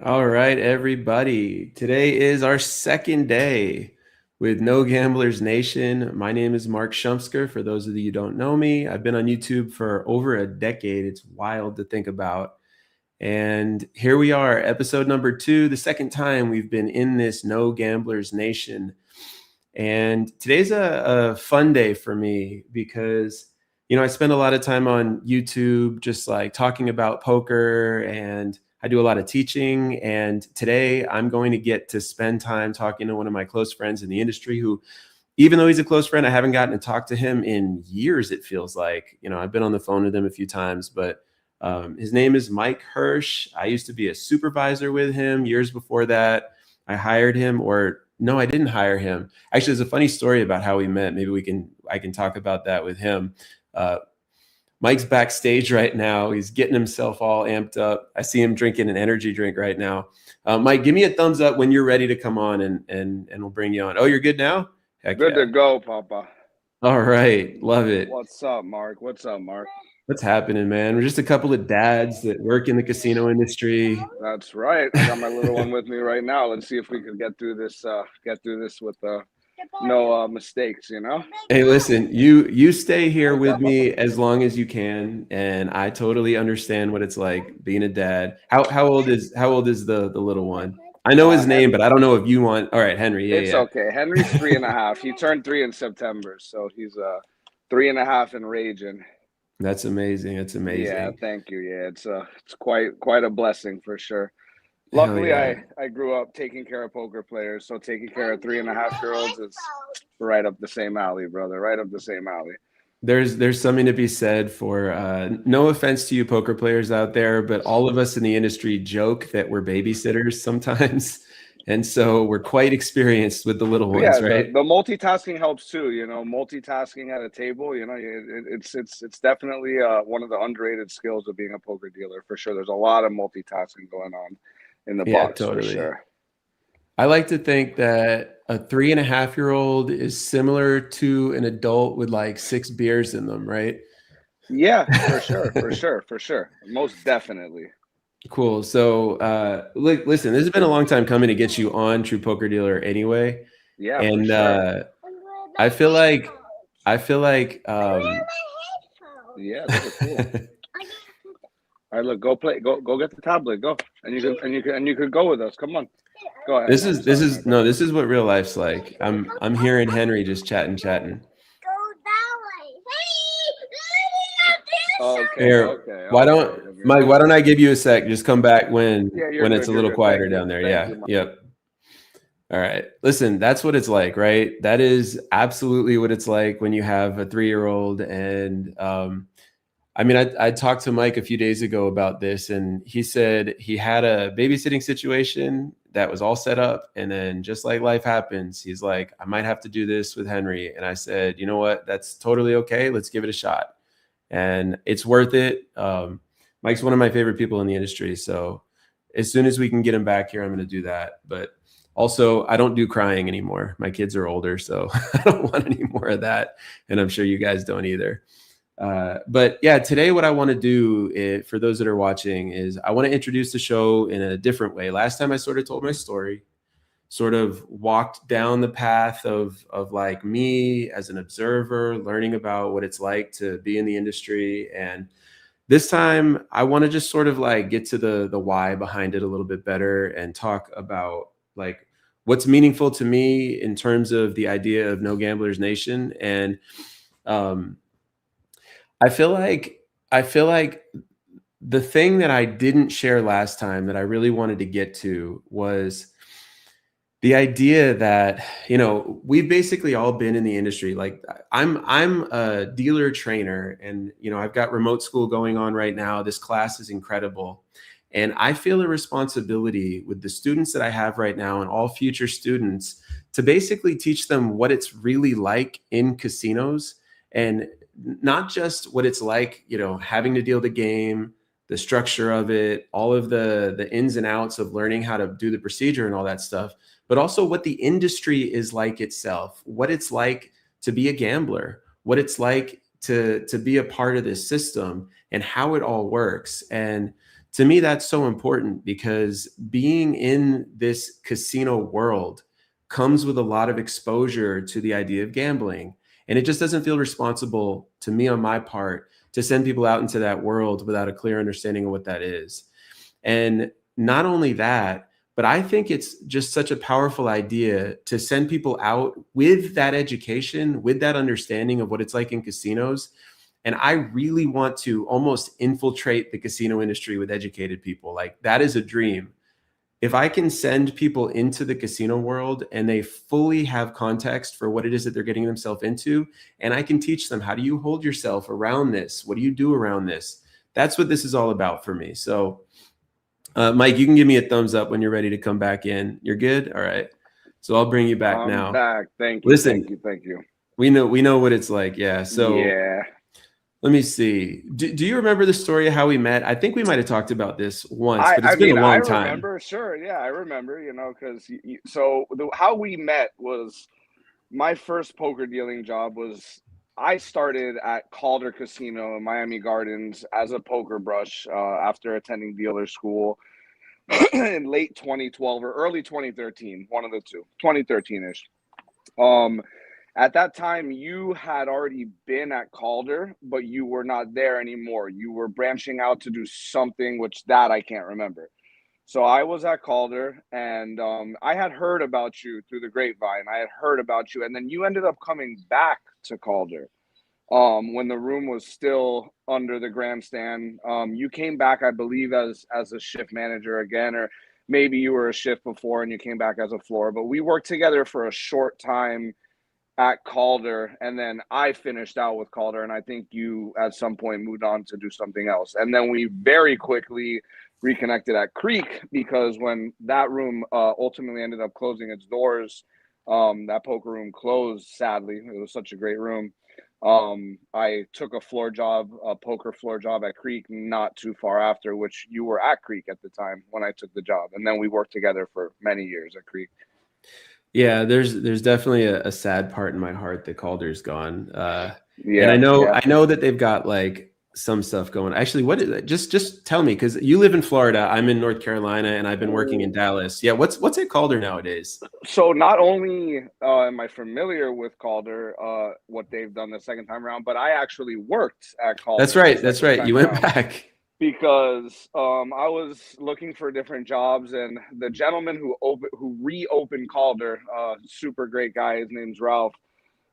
All right, everybody. Today is our second day with No Gamblers Nation. My name is Mark Shumsker. For those of you who don't know me, I've been on YouTube for over a decade. It's wild to think about. And here we are, episode number 2, the second time we've been in this No Gamblers Nation. And today's a fun day for me because, I spend a lot of time on YouTube just like talking about poker, and I do a lot of teaching. And today I'm going to get to spend time talking to one of my close friends in the industry who, even though he's a close friend, I haven't gotten to talk to him in years, it feels like. I've been on the phone with him a few times, but his name is Mike Hersh. I used to be a supervisor with him years before that. I hired him, or no, I didn't hire him. Actually, there's a funny story about how we met. Maybe I can talk about that with him. Uh, Mike's backstage right now. He's getting himself all amped up. I see him drinking an energy drink right now. Mike, give me a thumbs up when you're ready to come on, and we'll bring you on. Oh, you're good now? Heck Good yeah. to go, Papa. All right. Love it. What's up, Mark? What's up, Mark? What's happening, man? We're just a couple of dads that work in the casino industry. That's right. I got my little one with me right now. Let's see if we can get through this. Get through this with no mistakes. Hey, listen, you stay here with me as long as you can, and I totally understand what it's like being a dad. How old is the little one? I know his name, Hen- but I don't know if you want. All right, Henry. Yeah, it's yeah. okay. Henry's 3.5. He turned 3 in September, so he's 3.5 and raging. That's amazing. That's Yeah, amazing. thank you. Yeah, it's quite a blessing for sure. Hell Luckily, yeah. I grew up taking care of poker players, so taking care of 3.5-year-olds is right up the same alley, brother. Right up the same alley. There's something to be said for no offense to you poker players out there, but all of us in the industry joke that we're babysitters sometimes. And so we're quite experienced with the little But yeah, ones, the right? the multitasking helps too. Multitasking at a table. It's definitely one of the underrated skills of being a poker dealer for sure. There's a lot of multitasking going on in the Yeah, box for totally. sure. I like to think that a 3.5-year-old is similar to an adult with like 6 beers in them, right? Yeah, for sure, for sure, for sure. Most definitely. Cool. So, listen, this has been a long time coming to get you on True Poker Dealer anyway. Yeah, for And sure. I feel like, I feel like, Yeah, those are cool. All right, look, go play. Go get the tablet. Go, and you could go with us. Come on. Go ahead, this Mark. is, this Sorry, my is, no, bad. this is what real life's like. I'm hearing Henry just chatting. Okay, Here, okay, why okay. don't, Mike, why don't I give you a sec? Just come back Yeah, you're when it's good. a You're little good. quieter Thank down you. there. Thank Yeah. you, Mark. Yep. All right. Listen, that's what it's like, right? That is absolutely what it's like when you have a 3-year-old. And I talked to Mike a few days ago about this, and he said he had a babysitting situation that was all set up. And then just like life happens, he's like, I might have to do this with Henry. And I said, you know what? That's totally okay. Let's give it a shot. And it's worth it. Mike's one of my favorite people in the industry. So as soon as we can get him back here, I'm going to do that. But also, I don't do crying anymore. My kids are older, so I don't want any more of that. And I'm sure you guys don't either. But yeah, today what I want to do for those that are watching is I want to introduce the show in a different way. Last time I sort of told my story, sort of walked down the path of like me as an observer, learning about what it's like to be in the industry. And this time I want to just sort of like get to the why behind it a little bit better and talk about like what's meaningful to me in terms of the idea of No Gamblers Nation. And um, I feel like the thing that I didn't share last time that I really wanted to get to was the idea that we've basically all been in the industry. Like I'm a dealer trainer, and I've got remote school going on right now. This class is incredible, and I feel a responsibility with the students that I have right now and all future students to basically teach them what it's really like in casinos, and not just what it's like having to deal the game, the structure of it, all of the ins and outs of learning how to do the procedure and all that stuff, but also what the industry is like itself, what it's like to be a gambler, what it's like to be a part of this system and how it all works. And to me, that's so important because being in this casino world comes with a lot of exposure to the idea of gambling. And it just doesn't feel responsible to me on my part to send people out into that world without a clear understanding of what that is. And not only that, but I think it's just such a powerful idea to send people out with that education, with that understanding of what it's like in casinos. And I really want to almost infiltrate the casino industry with educated people. Like that is a dream. If I can send people into the casino world and they fully have context for what it is that they're getting themselves into, and I can teach them, how do you hold yourself around this? What do you do around this? That's what this is all about for me. So, Mike, you can give me a thumbs up when you're ready to come back in. You're good? All right. So I'll bring you back I'm now. back. Thank you. Listen, Thank you. we know what it's like. Yeah. So Yeah. let me see. Do you remember the story of how we met? I think we might have talked about this once, but it's been a long time. I remember. Sure. Yeah, I remember, because so how we met was my first poker dealing job was I started at Calder Casino in Miami Gardens as a poker brush after attending dealer school in late 2012 or early 2013, one of the two, 2013-ish. At that time, you had already been at Calder, but you were not there anymore. You were branching out to do something, which that I can't remember. So I was at Calder, and I had heard about you through the grapevine. I had heard about you, and then you ended up coming back to Calder when the room was still under the grandstand. You came back, I believe, as a shift manager again, or maybe you were a shift before and you came back as a floor. But we worked together for a short time at Calder, and then I finished out with Calder, and I think you at some point moved on to do something else. And then we very quickly reconnected at Creek because when that room ultimately ended up closing its doors, that poker room closed, sadly. It was such a great room. I took a poker floor job at Creek not too far after, which you were at Creek at the time when I took the job. And then we worked together for many years at Creek. Yeah, there's definitely a sad part in my heart that Calder's gone. Yeah, and I yeah. know that they've got like some stuff going. Actually, what is it? Just tell me, because you live in Florida, I'm in North Carolina, and I've been working in Dallas. Yeah, what's at Calder nowadays? So not only am I familiar with Calder, what they've done the second time around, but I actually worked at Calder. That's right. You went back. Because I was looking for different jobs, and the gentleman who reopened Calder, super great guy, his name's Ralph.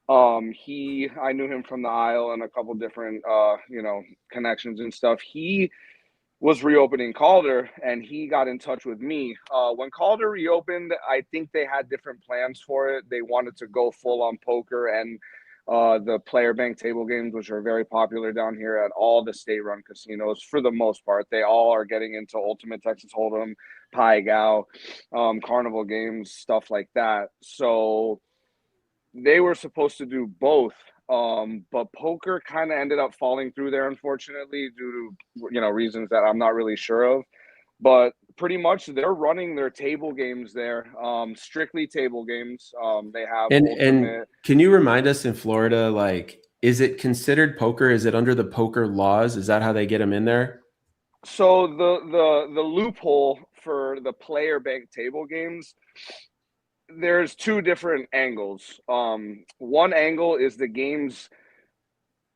I knew him from the aisle and a couple different connections and stuff. He was reopening Calder, and he got in touch with me. When Calder reopened, I think they had different plans for it. They wanted to go full on poker and the player bank table games, which are very popular down here at all the state-run casinos for the most part. They all are getting into Ultimate Texas Hold'em, Pai Gow, carnival games, stuff like that. So they were supposed to do both, but poker kind of ended up falling through there, unfortunately, due to reasons that I'm not really sure of. But pretty much they're running their table games there, strictly table games. They have And can you remind us in Florida, like, is it considered poker? Is it under the poker laws? Is that how they get them in there? So the loophole for the player bank table games, there's two different angles. One angle is the games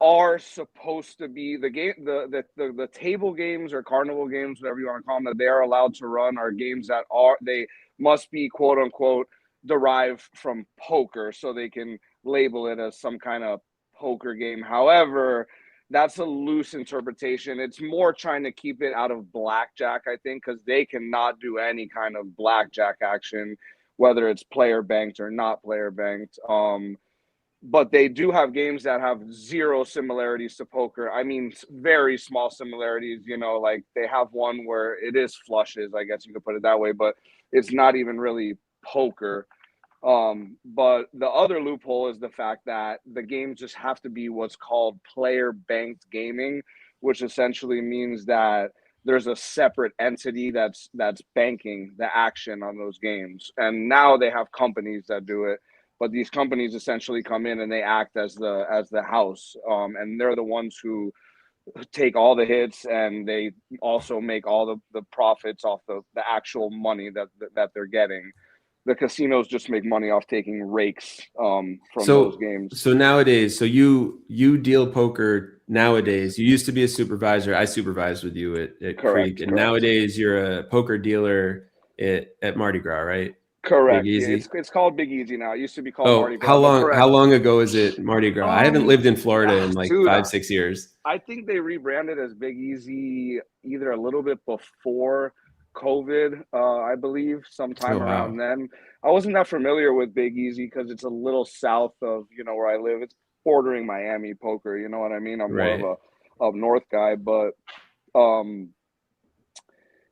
are supposed to be the table games or carnival games, whatever you want to call them, that they are allowed to run are games that they must be quote unquote derived from poker, so they can label it as some kind of poker game. However, that's a loose interpretation. It's more trying to keep it out of blackjack, I think, because they cannot do any kind of blackjack action, whether it's player banked or not player banked. But they do have games that have zero similarities to poker. I mean, very small similarities, like they have one where it is flushes, I guess you could put it that way, but it's not even really poker. But the other loophole is the fact that the games just have to be what's called player banked gaming, which essentially means that there's a separate entity that's banking the action on those games. And now they have companies that do it, but these companies essentially come in and they act as the house, and they're the ones who take all the hits, and they also make all the profits off the actual money that they're getting. The casinos just make money off taking rakes from those So games. so nowadays, so you deal poker nowadays. You used to be a supervisor. I supervised with you at Creek, Correct, and correct, nowadays you're a poker dealer at Mardi Gras, right? Big correct. Yeah, Easy. it's called Big Easy now. It used to be called Oh, Mardi Gras, but how correct. long ago is it Mardi Gras? I haven't lived in Florida in like Dude, 5, 6 years. I think they rebranded as Big Easy either a little bit before COVID, I believe, Oh sometime around wow. then. I wasn't that familiar with Big Easy because it's a little south of, where I live. It's bordering Miami poker, you know what I mean? I'm more of Right. a up north guy, but um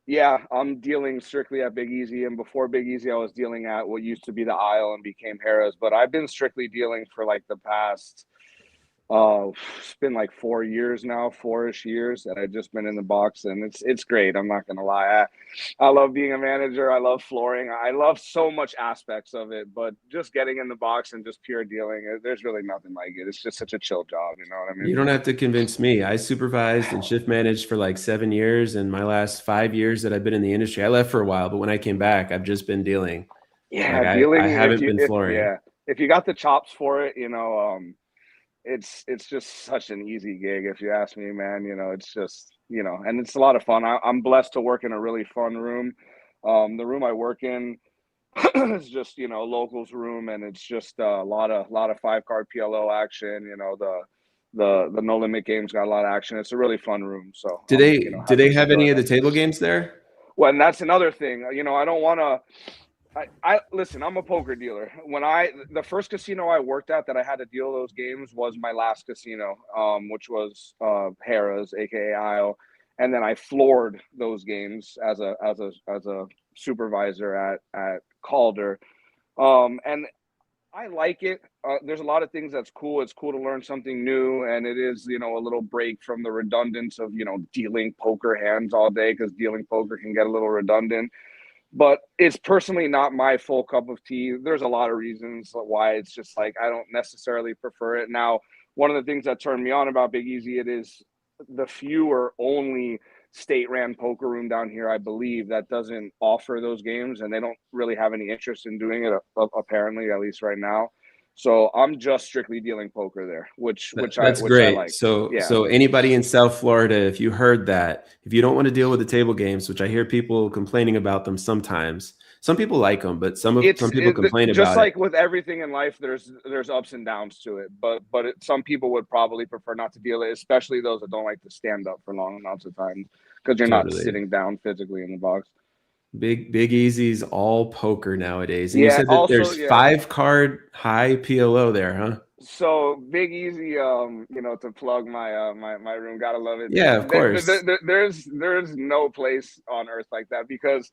yeah, I'm dealing strictly at Big Easy, and before Big Easy I was dealing at what used to be the Isle and became Harrah's, but I've been strictly dealing for like the past it's been like 4 years now, 4-ish years that I've just been in the box, and it's great. I'm not gonna lie. I love being a manager. I love flooring. I love so much aspects of it, but just getting in the box and just pure dealing, there's really nothing like it. It's just such a chill job. You know what I mean? You don't have to convince me. I supervised and shift managed for like 7 years, and my last 5 years that I've been in the industry, I left for a while, but when I came back, I've just been dealing. Like Yeah, I dealing. If haven't you been if flooring. yeah, if you got the chops for it, it's just such an easy gig if you ask me, man. It's just and it's a lot of fun. I'm blessed to work in a really fun room. The room I work in is just locals room, and it's just a lot of 5 card PLO action. The no limit games got a lot of action. It's a really fun room, so Do I'm they do happy they to have enjoy any of the that. table games there? Well, and that's another thing. I don't want to. I listen. I'm a poker dealer. The first casino I worked at that I had to deal those games was my last casino, which was Harrah's, aka Isle, and then I floored those games as a supervisor at Calder, and I like it. There's a lot of things that's cool. It's cool to learn something new, and it is a little break from the redundance of dealing poker hands all day, because dealing poker can get a little redundant, but it's personally not my full cup of tea. There's a lot of reasons why it's just like I don't necessarily prefer it. Now, one of the things that turned me on about Big Easy, it is the few or only state ran poker room down here, I believe, that doesn't offer those games, and they don't really have any interest in doing it, apparently, at least right now. So I'm just strictly dealing poker there, That's which I great. like. Yeah. So anybody in South Florida, if you heard that, if you don't want to deal with the table games, which I hear people complaining about them sometimes, some people like them, but some people complain Just about it. like with everything in life, there's ups and downs to it, but some people would probably prefer not to deal it, especially those that don't like to stand up for long amounts of time, because you're not Totally. sitting down physically in the box. Big Easy's all poker nowadays. And you Yeah, said that also, there's yeah. 5 card high PLO there, huh? So Big Easy, to plug my room, gotta love it. Yeah, of course. There's no place on earth like that, because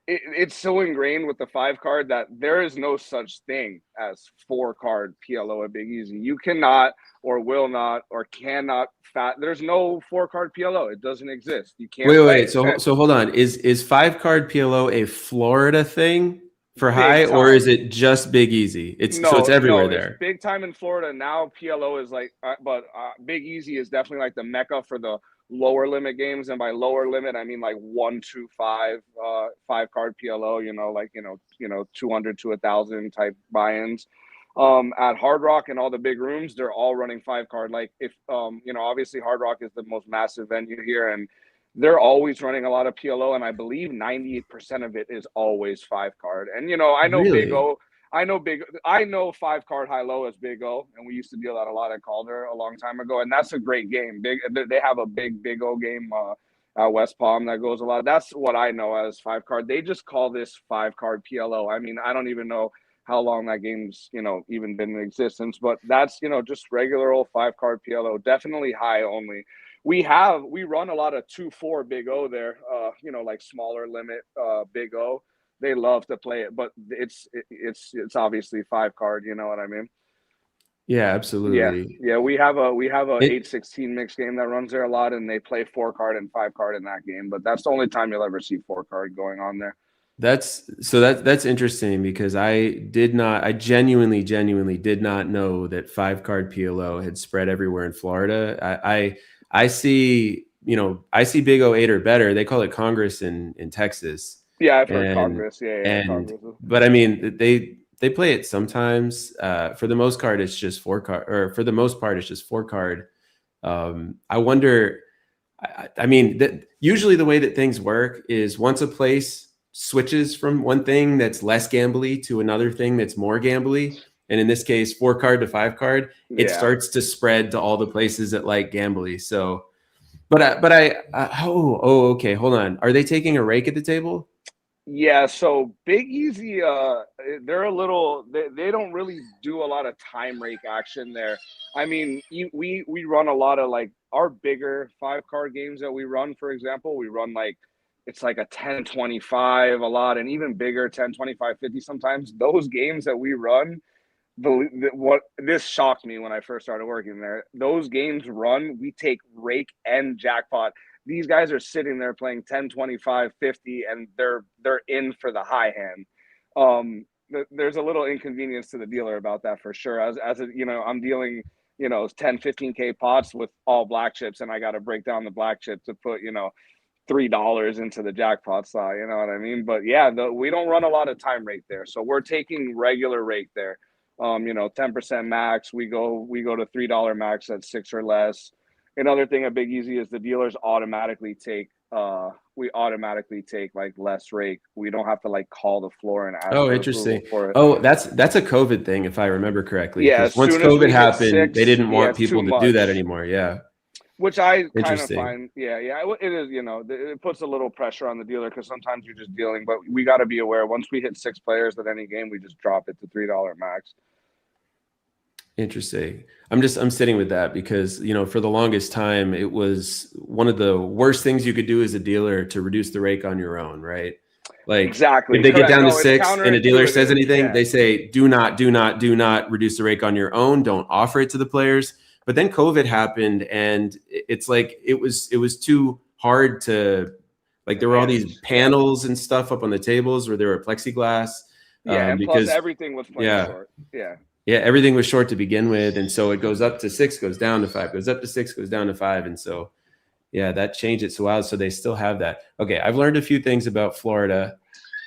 it's so ingrained with the 5 card that there is no such thing as 4 card PLO at Big Easy. You cannot, or will not, or cannot there's no 4 card PLO. It doesn't exist. You can't Wait. play So hold on. Is 5 card PLO a Florida thing for high, big or is time. it just Big Easy? It's No, everywhere no, it's there. big time in Florida now. PLO is like, but Big Easy is definitely like the mecca for the lower limit games, and by lower limit I mean like 1, 2, 5, 5 card PLO. 200 to 1,000 type buy-ins. At Hard Rock and all the big rooms, they're all running 5 card. Like if obviously Hard Rock is the most massive venue here, and they're always running a lot of PLO, and I believe 98% of it is always 5 card. And I know Big Really? O. I know 5 card high low as Big O, and we used to deal that a lot at Calder a long time ago, and that's a great game. They have a Big O game at West Palm that goes a lot. That's what I know as 5 card. They just call this 5 card PLO. I mean, I don't even know how long that game's even been in existence, but that's just regular old 5 card PLO. Definitely high only. We run a lot of 2-4 Big O there. Like smaller limit Big O. They love to play it, but it's obviously 5 card. You know what I mean? Yeah, Yeah, absolutely. yeah. We have a It 8-16 mix game that runs there a lot, and they play 4 card and 5 card in that game. But that's the only time you'll ever see 4 card going on there. that's interesting because I genuinely did not know that 5 card PLO had spread everywhere in Florida. I see, I see Big O 8 or better. They call it Congress in Texas. Yeah, I've heard And Congress. Yeah, and Congress. but I mean they play it sometimes. For the most part, it's just four card, or for the most part, it's just four card. I wonder. I mean, that usually the way that things work is once a place switches from one thing that's less gambly to another thing that's more gambly, and in this case, four card to five card, it Yeah. starts to spread to all the places that like gambly. So, okay, hold on. Are they taking a rake at the table? Yeah, so Big Easy, they're a little, they don't really do a lot of time rake action there. I mean, we run a lot of like our bigger five card games that we run, for example, we run like, it's like a 10-25 a lot, and even bigger 10-25-50 sometimes. Those games that we run, what this shocked me when I first started working there. Those games run, we take rake and jackpot. These guys are sitting there playing 10, 25, 50, and they're in for the high hand. There's a little inconvenience to the dealer about that for sure. As a, I'm dealing 10, 15K pots with all black chips, and I got to break down the black chip to put $3 into the jackpot slot. You know what I mean? But yeah, we don't run a lot of time rake there, so we're taking regular rake there. 10% max. We go to $3 max at six or less. Another thing at Big Easy is the dealers automatically take we automatically take like less rake. We don't have to like call the floor and ask Oh, for approval interesting. for it. Oh, that's a COVID thing, if I remember correctly. Yeah, Because as once soon as COVID we hit happened, they six, didn't yeah, want it's too people to do that much. anymore. Yeah, Which I kind of interesting. find, yeah, it is, it puts a little pressure on the dealer because sometimes you're just dealing, but we got to be aware once we hit six players at any game, we just drop it to $3 max. Interesting. I'm sitting with that because, for the longest time, it was one of the worst things you could do as a dealer to reduce the rake on your own, right? Like if Exactly. they get Correct. down to No, it's six and a dealer says counterintuitive. anything, Yeah. they say, do not reduce the rake on your own. Don't offer it to the players. But then COVID happened, and it's like it was too hard to, like, To there were all these manage. Yeah. panels and stuff up on the tables where there were plexiglass, Yeah. And plus because everything was playing yeah. short. Yeah. Yeah, everything was short to begin with, and so it goes up to six, goes down to five, goes up to six, goes down to five, and so yeah, that changed it so out. So they still have that. Okay, I've learned a few things about Florida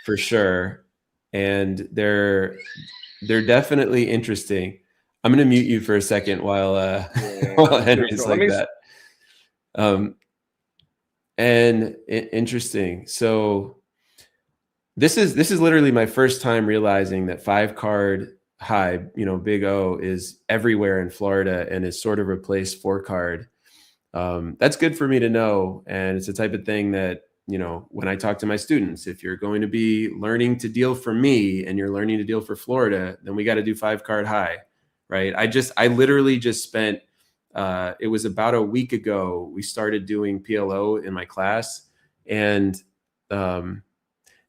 for sure, and they're definitely interesting. I'm gonna mute you for a second while while Henry's Let like me. that. And interesting. So this is literally my first time realizing that five card high, Big O is everywhere in Florida and is sort of replaced four card. That's good for me to know. And it's the type of thing that, when I talk to my students, if you're going to be learning to deal for me and you're learning to deal for Florida, then we got to do five card high, right? I literally just spent, it was about a week ago, we started doing PLO in my class. And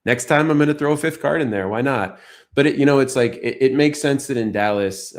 next time I'm going to throw a fifth card in there. Why not? But it's like, it makes sense that in Dallas,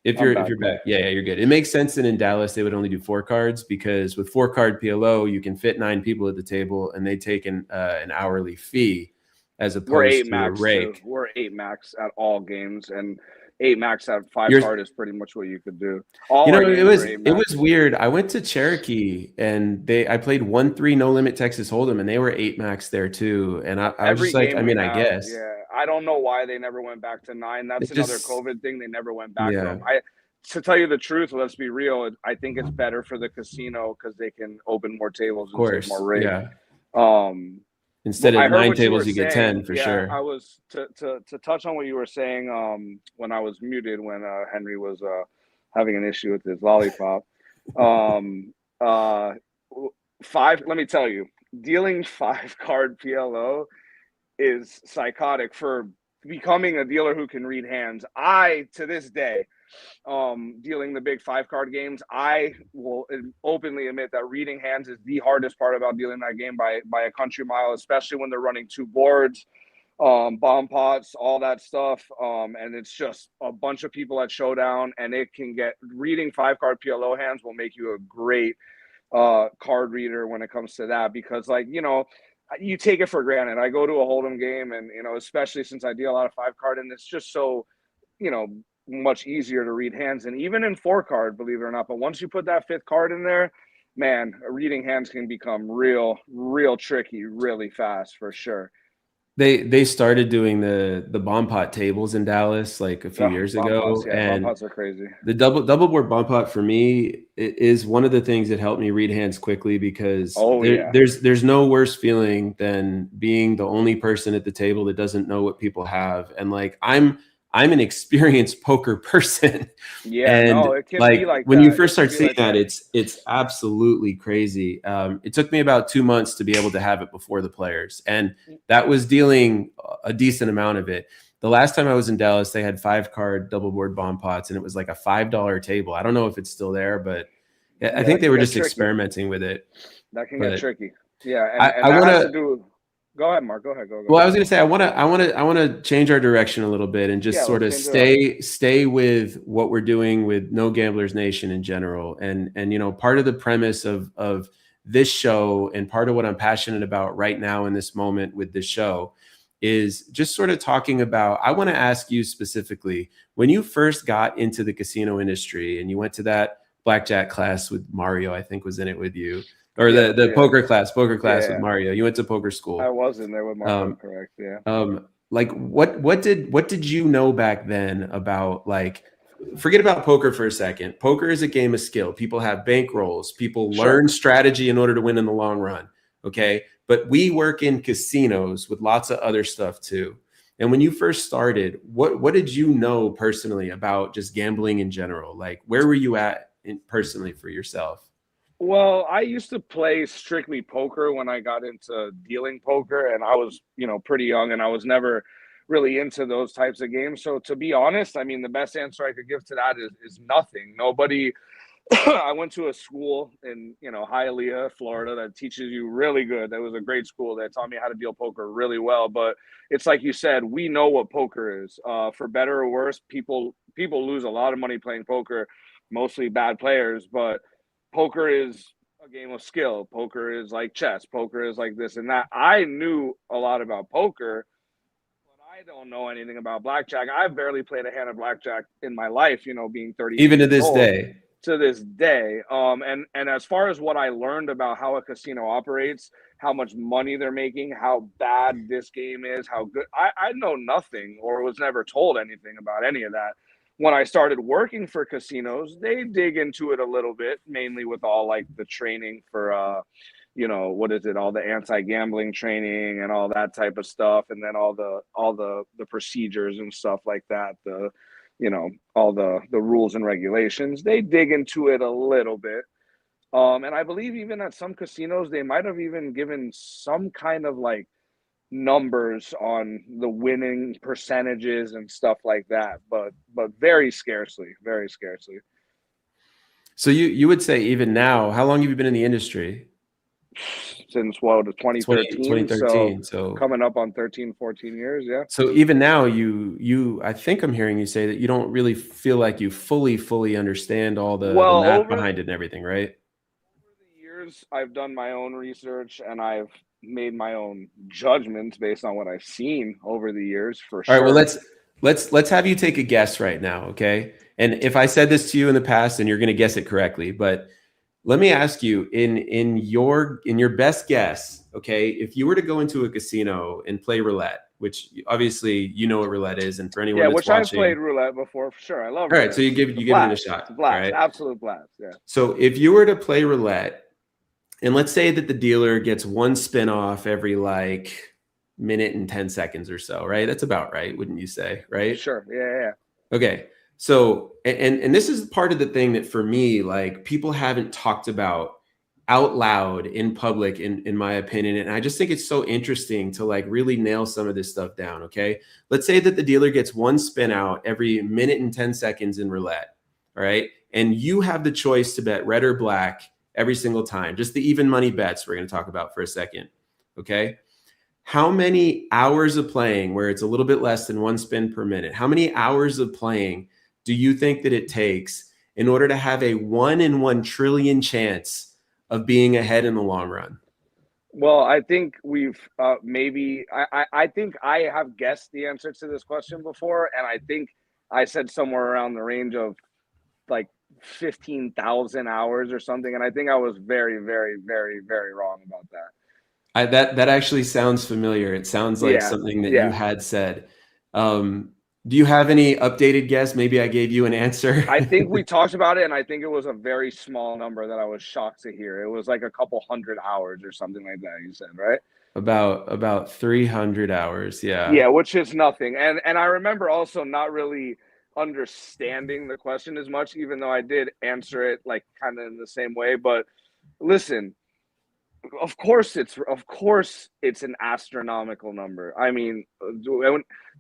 if you're back, yeah, you're good. It makes sense that in Dallas they would only do four cards because with four card PLO you can fit 9 people at the table and they take an hourly fee as We're opposed eight to a max too. rake. We're eight max at all games, and eight max at five You're, card is pretty much what you could do. All our games are eight it max. was weird. I went to Cherokee and I played 1-3 no limit Texas Hold'em and they were 8 max there too. And I was Every just like, game I we mean, I have, guess yeah. I don't know why they never went back to 9. That's it another just, COVID thing. They never went back to yeah, them. To tell you the truth, let's be real. I think it's better for the casino because they can open more tables of and take course. more rake. Yeah. But Instead I of heard 9 what you tables, were you get 10 saying. for Yeah, sure. I was to touch on what you were saying. When I was muted when Henry was having an issue with his lollipop. Um, uh, five. Let me tell you, dealing five card PLO is psychotic for becoming a dealer who can read hands. I to this day dealing the big five card games, I will openly admit that reading hands is the hardest part about dealing that game by a country mile, especially when they're running two boards, bomb pots, all that stuff. And it's just a bunch of people at showdown, and it can get reading five card PLO hands will make you a great card reader when it comes to that, because you take it for granted. I go to a Hold'em game, and especially since I deal a lot of five card, and it's just so you know much easier to read hands. And even in four card, believe it or not, but once you put that fifth card in there, man, reading hands can become real tricky really fast for sure. They started doing the bomb pot tables in Dallas like a few Oh, years bomb pots, ago, yeah, bomb and pots are crazy. the double board bump pot for me is one of the things that helped me read hands quickly, because Oh yeah, there's no worse feeling than being the only person at the table that doesn't know what people have. And like I'm an experienced poker person, yeah. and No, it can be like like when you that. It first can start be seeing like that, that. it's absolutely crazy. It took me about 2 months to be able to have it before the players, and that was dealing a decent amount of it. The last time I was in Dallas, they had 5 card double board bomb pots, and it was like a $5 table. I don't know if it's still there, but I Yeah, think that they can were get just tricky. experimenting with it. That can get But tricky. Yeah, I and that want has to to. do. Go ahead, Mark. Go ahead. Go. Well, I was going to say I want to change our direction a little bit and just Yeah, sort let's of change it up. stay with what we're doing with No Gamblers Nation in general. And part of the premise of this show, and part of what I'm passionate about right now in this moment with this show, is just sort of talking about, I want to ask you specifically, when you first got into the casino industry and you went to that blackjack class with Mario, I think was in it with you, or Yeah, the yeah, poker class with yeah. Mario. You went to poker I school. was in there with Marco, Um, correct? Yeah. like what did you know back then about, like, forget about poker for a second. Poker is a game of skill. People have bankrolls. People Sure. learn strategy in order to win in the long run. Okay. But we work in casinos with lots of other stuff too. And when you first started, what did you know personally about just gambling in general? Like, where were you at personally for yourself? Well, I used to play strictly poker when I got into dealing poker, and I was, pretty young, and I was never really into those types of games. So to be honest, I mean, the best answer I could give to that is nothing. Nobody. I went to a school in, Hialeah, Florida, that teaches you really good. That was a great school that taught me how to deal poker really well. But it's like you said, we know what poker is. For better or worse, people lose a lot of money playing poker, mostly bad players. But poker is a game of skill. Poker is like chess. Poker is like this and that. I knew a lot about poker, but I don't know anything about blackjack. I've barely played a hand of blackjack in my life, being 38 Even to years this old day. to this day. And as far as what I learned about how a casino operates, how much money they're making, how bad this game is, how good, I know nothing or was never told anything about any of that. When I started working for casinos, they dig into it a little bit, mainly with all like the training for what is it, all the anti-gambling training and all that type of stuff, and then all the procedures and stuff like that, all the rules and regulations. They dig into it a little bit. And I believe even at some casinos they might have even given some kind of like numbers on the winning percentages and stuff like that, but very scarcely. So you would say, even now, how long have you been in the industry? Since what, 20 2013, so 2013. So coming up on 13, 14 years. Yeah. even now, I think I'm hearing you say that you don't really feel like you fully understand all the Well, math over behind it and everything, right? the years, I've done my own research and I've made my own judgments based on what I've seen over the years, for All right, well, sure. let's have you take a guess right now, okay? And if I said this to you in the past, and you're going to guess it correctly, but let me ask you, in your best guess, okay, if you were to go into a casino and play roulette, which obviously you know what roulette is, and for anyone Yeah, that's which I've played watching, roulette before, for sure. I love all right, so roulette. It's a you giving it a blast. shot, It's a all blast. right? Absolute blast. Yeah. So if you were to play roulette, and let's say that the dealer gets one spin off every like minute and 10 seconds or so, right? That's about right, wouldn't you say, right? Sure. Yeah. Yeah. Okay. So, and this is part of the thing that for me, like, people haven't talked about out loud in public, in my opinion. And I just think it's so interesting to like really nail some of this stuff down. Okay. Let's say that the dealer gets one spin out every minute and 10 seconds in roulette. All right. And you have the choice to bet red or black every single time, just the even money bets we're going to talk about for a second. Okay. How many hours of playing, where it's a little bit less than one spin per minute, how many hours of playing do you think that it takes in order to have a 1 in 1 trillion chance of being ahead in the long run? Well, I think we've maybe I think I have guessed the answer to this question before, and I think I said somewhere around the range of like 15,000 hours or something, and I think I was very, very, very, very wrong about that. That actually sounds familiar. It sounds like Yeah, something that you yeah. had said. Do you have any updated guess? Maybe I gave you an answer. I think we talked about it, and I think it was a very small number that I was shocked to hear. It was like a couple hundred hours or something like that. You said, right? About 300 hours. Yeah. Yeah, which is nothing. And I remember also not really understanding the question as much, even though I did answer it like kind of in the same way. But listen, of course it's an astronomical number. I mean,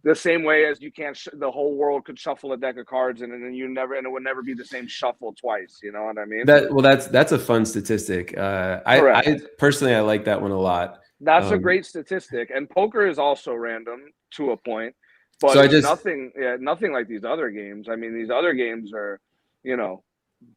the same way as you can't the whole world could shuffle a deck of cards and it would never be the same shuffle twice. You know what I mean? That's a fun statistic. I Correct. personally I like that one a lot. That's a Um, great statistic, and poker is also random to a point, so but I it's just nothing. Yeah, nothing like these other games. I mean, these other games are, you know.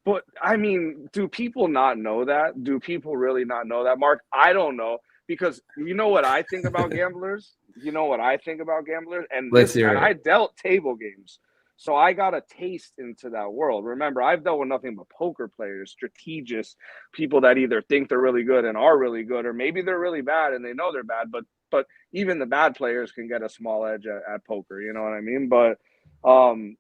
But I mean, do people not know that? Do people really not know that, Mark? I don't know, because you know what I think about gamblers. You know what I think about gamblers, and let's listen, hear and I it. dealt table games, so I got a taste into that world. Remember, I've dealt with nothing but poker players, strategists, people that either think they're really good and are really good, or maybe they're really bad and they know they're bad. But even the bad players can get a small edge at poker. You know what I mean? But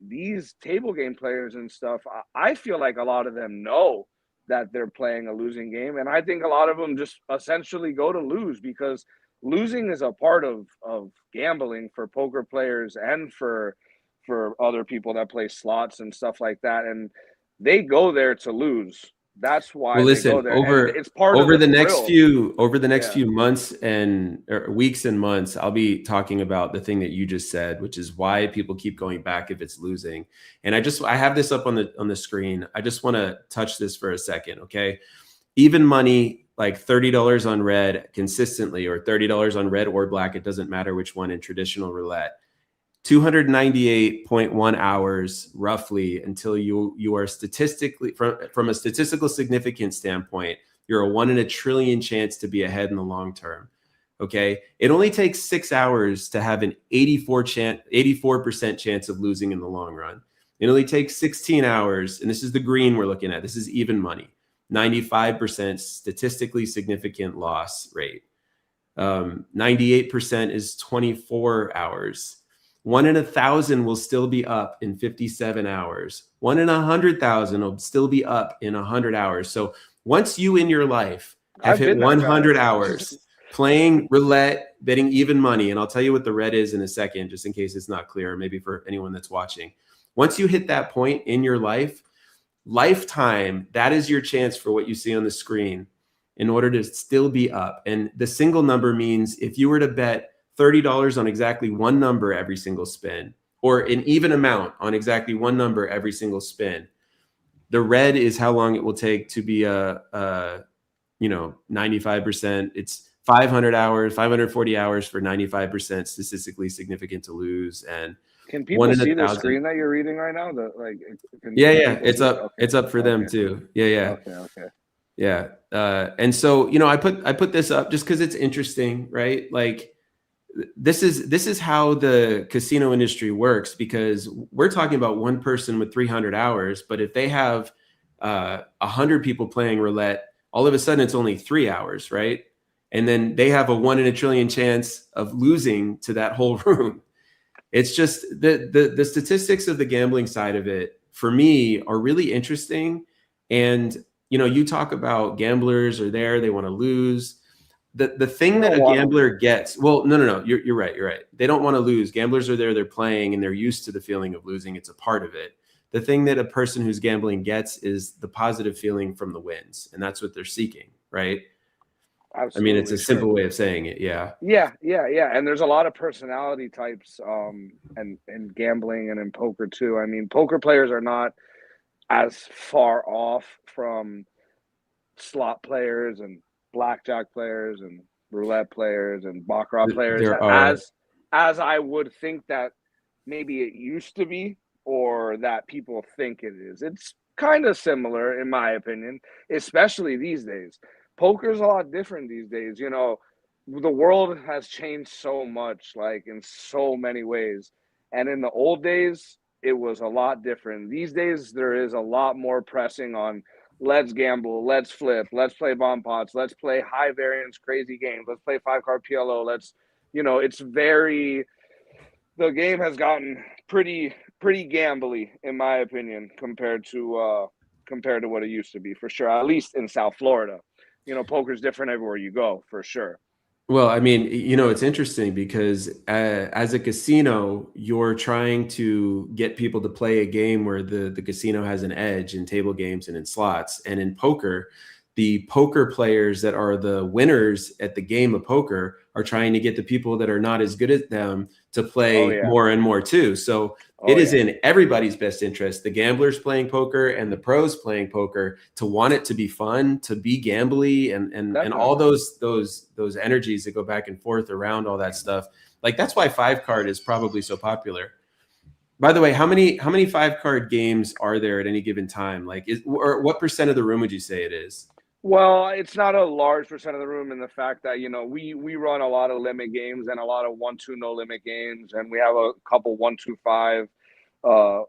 these table game players and stuff, I feel like a lot of them know that they're playing a losing game, and I think a lot of them just essentially go to lose, because losing is a part of gambling for poker players and for other people that play slots and stuff like that, and they go there to lose. That's Well, why they go listen, there, and it's part of the thrill. over the next Yeah. few months and or weeks and months, I'll be talking about the thing that you just said, which is why people keep going back if it's losing. And I have this up on the screen. I just want to touch this for a second, okay? Even money, like $30 on red consistently, or $30 on red or black, it doesn't matter which one in traditional roulette. 298.1 hours roughly until you are statistically, from a statistical significance standpoint, you're a 1 in a trillion chance to be ahead in the long term. Okay, it only takes 6 hours to have an 84% chance of losing in the long run. It only takes 16 hours, and this is the green we're looking at. This is even money. 95% statistically significant loss rate. 98% is 24 hours. 1 in 1,000 will still be up in 57 hours. 1 in 100,000 will still be up in 100 hours. So once you in your life have I've hit been that guy. 100 hours playing roulette, betting even money, and I'll tell you what the red is in a second, just in case it's not clear, maybe for anyone that's watching. Once you hit that point in your lifetime, that is your chance for what you see on the screen in order to still be up. And the single number means if you were to bet $30 on exactly one number every single spin, or an even amount on exactly one number every single spin, the red is how long it will take to be a 95%. It's 500 hours, 540 hours for 95% statistically significant to lose, and Can 1 people in a see the thousand. screen that you're reading right now? Yeah, Can yeah, people see it? Okay. it's up for them Okay. too. Yeah, yeah. Okay. Okay. Yeah. And so, I put this up just because it's interesting, right? Like this is how the casino industry works, because we're talking about one person with 300 hours, but if they have 100 people playing roulette, all of a sudden it's only 3 hours, right? And then they have a 1 in a trillion chance of losing to that whole room. It's just the statistics of the gambling side of it for me are really interesting. And you talk about gamblers are there, they want to lose. The They thing that don't a want to gambler lose. gets, well, no, you're right, you're right. They don't want to lose. Gamblers are there, they're playing, and they're used to the feeling of losing. It's a part of it. The thing that a person who's gambling gets is the positive feeling from the wins, and that's what they're seeking, right? I mean, it's Absolutely, a sure. simple way of saying it. Yeah. Yeah, yeah, yeah. And there's a lot of personality types, and gambling and in poker too. I mean, poker players are not as far off from slot players and blackjack players and roulette players and baccarat players There are. as I would think that maybe it used to be, or that people think it is. It's kind of similar in my opinion, especially these days. Poker's a lot different these days. The world has changed so much, like in so many ways. And in the old days, it was a lot different. These days, there is a lot more pressing on let's gamble, let's flip, let's play bomb pots, let's play high variance, crazy games, let's play 5 card PLO. Let's, it's very, the game has gotten pretty gambly, in my opinion, compared to what it used to be, for sure. At least in South Florida, poker's different everywhere you go, for sure. Well, I mean, it's interesting because as a casino, you're trying to get people to play a game where the casino has an edge in table games and in slots. And in poker, the poker players that are the winners at the game of poker are trying to get the people that are not as good at them to play more and more too. So it is in everybody's best interest, the gamblers playing poker and the pros playing poker, to want it to be fun, to be gambly, and all those energies that go back and forth around all that stuff. Like, that's why 5 card is probably so popular. By the way, how many 5 card games are there at any given time? Like, or what percent of the room would you say it is? Well, it's not a large percent of the room, in the fact that, we run a lot of limit games and a lot of 1-2 no limit games, and we have a couple 1-2-5.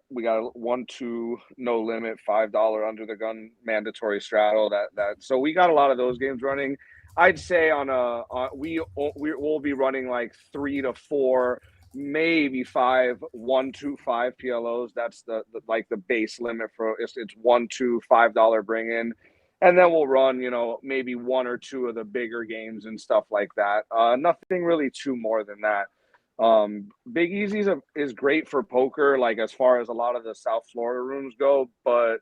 We got a 1-2 no limit, $5 under the gun mandatory straddle. So we got a lot of those games running. I'd say we will be running like 3 to 4, maybe 5 1-2-5 PLOs. That's the base limit for it's $1-2 $5 bring in. And then we'll run, maybe 1 or 2 of the bigger games and stuff like that. Nothing really too more than that. Big Easy is great for poker, like as far as a lot of the South Florida rooms go, but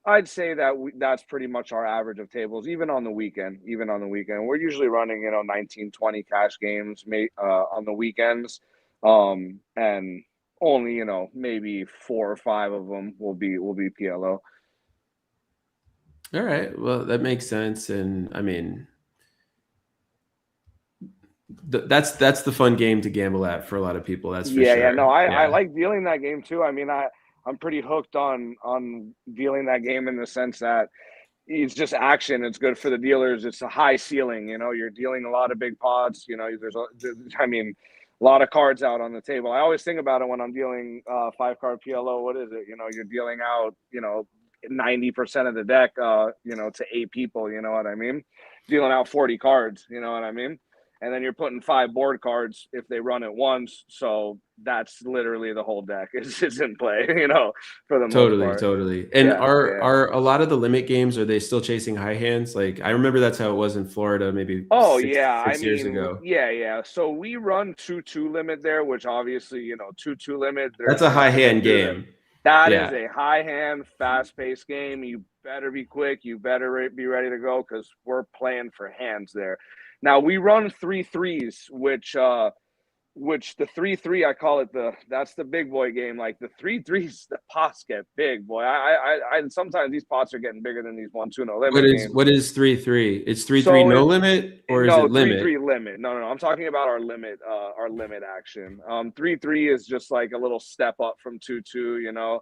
I'd say that that's pretty much our average of tables, even on the weekend. We're usually running, 19, 20 cash games on the weekends. And only, maybe 4 or 5 of them will be PLO. All right. Well, that makes sense. And I mean, that's the fun game to gamble at for a lot of people. That's for sure. Yeah. No, I like dealing that game too. I mean, I'm pretty hooked on dealing that game, in the sense that it's just action. It's good for the dealers. It's a high ceiling. You're dealing a lot of big pots. There's a lot of cards out on the table. I always think about it when I'm dealing 5-card PLO. What is it? You're dealing out, 90% of the deck, to 8 people. You know what I mean? Dealing out 40 cards. You know what I mean? And then you're putting 5 board cards if they run it once. So that's literally the whole deck is in play, for the most part. Totally. And are a lot of the limit games, are they still chasing high hands? Like, I remember that's how it was in Florida, maybe six years ago. Yeah. So we run 2-2 limit there, which obviously, 2-2 limit. That's a high hand game. That is a high hand, fast paced game. You better be quick. You better be ready to go, because we're playing for hands there. Now we run 3-3s, which the 3-3, I call it that's the big boy game. Like the 3-3s, the pots get big, boy. I sometimes these pots are getting bigger than these 1-2 no limit games. What is 3-3? It's 3-3 no limit, or is it limit? 3-3 limit. No. I'm talking about our limit action. 3-3 is just like a little step up from 2-2,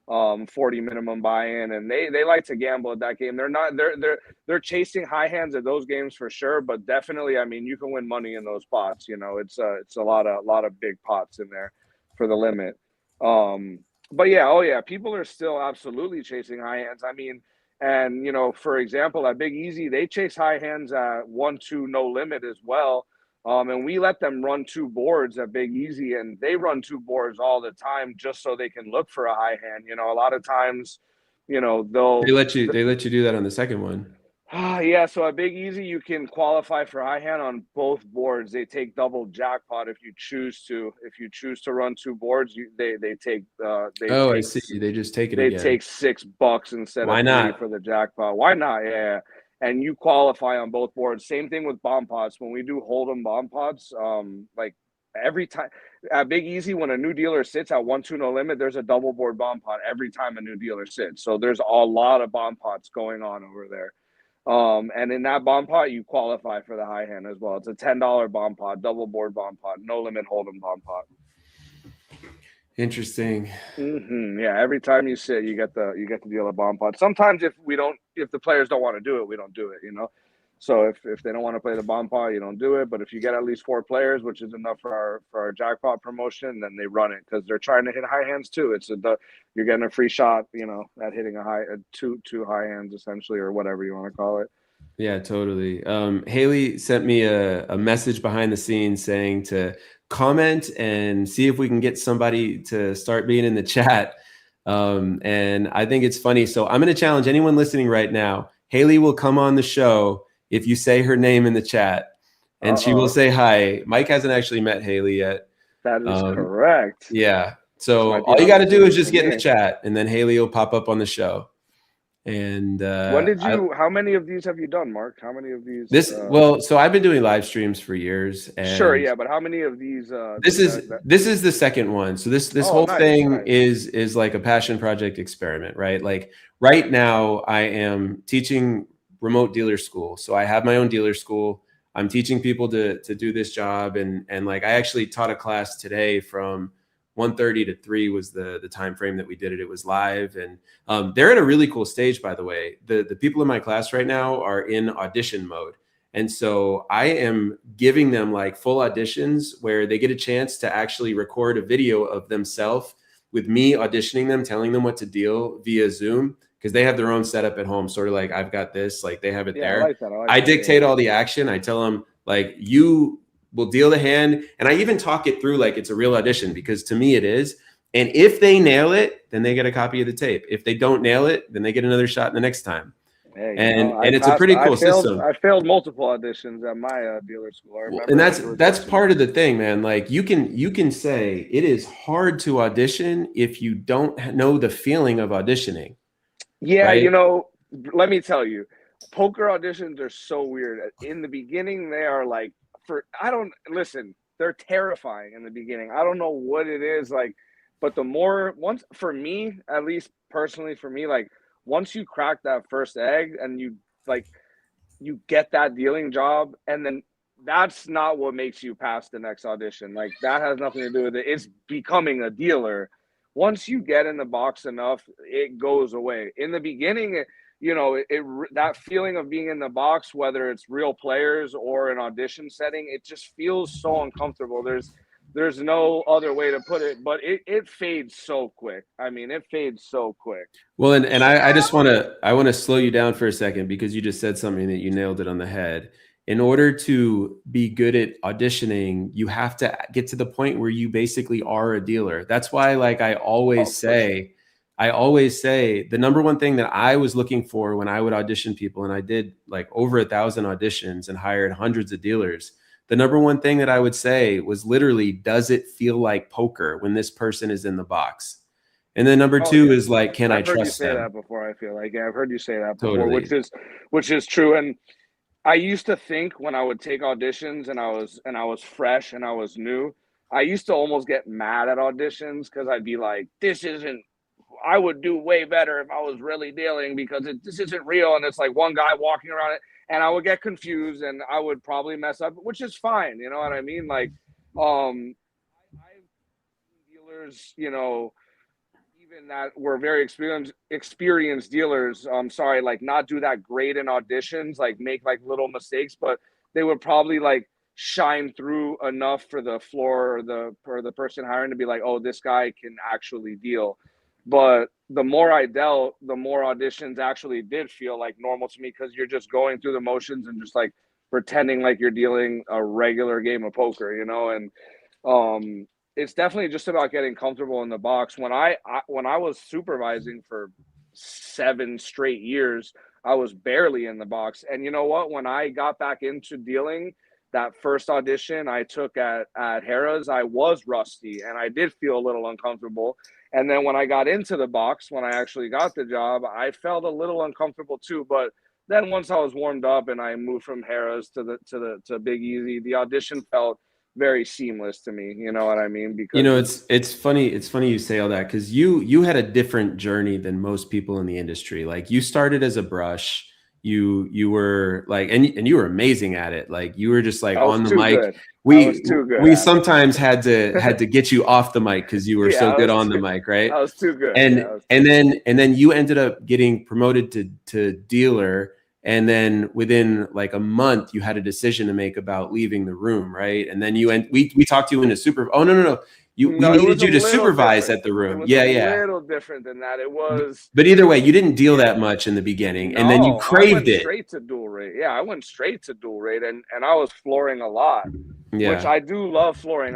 40 minimum buy-in, and they like to gamble at that game. They're chasing high hands at those games for sure, but definitely, I mean, you can win money in those pots. It's a lot of big pots in there for the limit. But yeah, people are still absolutely chasing high hands. I mean, and for example, at Big Easy, they chase high hands at 1-2 no limit as well. And we let them run 2 boards at Big Easy, and they run 2 boards all the time just so they can look for a high hand. A lot of times, they let you do that on the second one. Yeah. So at Big Easy, you can qualify for high hand on both boards. They take double jackpot if you choose to. If you choose to run 2 boards, they take. I see. They just take it. They take $6 instead of 3 for the jackpot. Why not? Yeah. And you qualify on both boards. Same thing with bomb pots. When we do hold'em bomb pots, like every time at Big Easy, when a new dealer sits at 1-2 no limit, there's a double board bomb pot every time a new dealer sits. So there's a lot of bomb pots going on over there. And in that bomb pot, you qualify for the high hand as well. It's a $10 bomb pot, double board bomb pot, no limit hold'em bomb pot. Interesting. Yeah, every time you sit, you get to deal a bomb pot. Sometimes if the players don't want to do it, we don't do it. So if they don't want to play the bomb pot, you don't do it. But if you get at least 4 players, which is enough for our jackpot promotion, then they run it because they're trying to hit high hands too. You're getting a free shot, at hitting two high hands essentially, or whatever you want to call it. Yeah, totally. Haley sent me a message behind the scenes saying to comment and see if we can get somebody to start being in the chat. And I think it's funny. So I'm going to challenge anyone listening right now. Haley will come on the show if you say her name in the chat, and she will say hi. Mike hasn't actually met Haley yet. That is correct. Yeah. So all you got to do is just get in the chat, and then Haley will pop up on the show. And how many of these have you done, Mark? How many of these? So I've been doing live streams for years. And sure, yeah, but how many of these? This is the second one. So this whole thing is like a passion project experiment, right? Like right now, I am teaching remote dealer school. So I have my own dealer school. I'm teaching people to do this job, and like I actually taught a class today from 1:30 to 3 was the time frame that we did it. It was live, and they're at a really cool stage, by the way. The people in my class right now are in audition mode, and so I am giving them like full auditions where they get a chance to actually record a video of themselves with me auditioning them, telling them what to deal via Zoom, because they have their own setup at home, sort of like I've got this, like they have it there. I dictate all the action. I tell them like, you will deal the hand, and I even talk it through like it's a real audition, because to me it is. And if they nail it, then they get a copy of the tape. If they don't nail it, then they get another shot the next time. Hey, and it's a pretty cool system. I failed multiple auditions at my dealer school. And that's part of the thing, man. Like you can say it is hard to audition if you don't know the feeling of auditioning. Yeah, right? Let me tell you, poker auditions are so weird. In the beginning, they are like, they're terrifying in the beginning. I don't know what it is like, but for me, at least personally for me, like once you crack that first egg and you get that dealing job, and then that's not what makes you pass the next audition. Like that has nothing to do with it. It's becoming a dealer. Once you get in the box enough, it goes away. In the beginning, that feeling of being in the box, whether it's real players or an audition setting, it just feels so uncomfortable. There's no other way to put it, but it fades so quick. I mean, it fades so quick. Well, and I just want to slow you down for a second, because you just said something that you nailed it on the head. In order to be good at auditioning, you have to get to the point where you basically are a dealer. That's why, like I always say the number one thing that I was looking for when I would audition people, and I did like over 1,000 auditions and hired hundreds of dealers. The number one thing that I would say was literally, does it feel like poker when this person is in the box? And then number two is like, can I trust them? I've heard you say that before. I feel like I've heard you say that before, which is true. And I used to think when I would take auditions and I was fresh and I was new, I used to almost get mad at auditions because I'd be like, I would do way better if I was really dealing, because this isn't real. And it's like one guy walking around it, and I would get confused and I would probably mess up, which is fine. You know what I mean? Like, I've dealers, even that were very experienced dealers, like not do that great in auditions, like make like little mistakes, but they would probably like shine through enough for the floor or the person hiring to be like, oh, this guy can actually deal. But the more I dealt, the more auditions actually did feel like normal to me, because you're just going through the motions and just like pretending like you're dealing a regular game of poker, and it's definitely just about getting comfortable in the box. When I was supervising for 7 straight years, I was barely in the box. And you know what? When I got back into dealing, that first audition I took at Harrah's, I was rusty and I did feel a little uncomfortable. And then when I got into the box, when I actually got the job, I felt a little uncomfortable too. But then once I was warmed up and I moved from Harrah's to Big Easy, the audition felt very seamless to me. You know what I mean? Because it's funny you say all that, because you had a different journey than most people in the industry. Like you started as a brush. You were like, and you were amazing at it. Like you were just like on the mic. Good. We sometimes had to get you off the mic because you were so good on the mic, right? I was too good. And then you ended up getting promoted to dealer, And then within like a month, you had a decision to make about leaving the room, right? And then we talked you into super. Oh no. We No, it needed was a you to little supervise different. at the It room. was a Yeah. little different than that. It was, But either way, you didn't deal yeah. that much in the beginning, and then you No, I craved went it. straight to dual rate. Yeah, I went straight to dual rate, and I was flooring a lot, which Yeah. I do love flooring.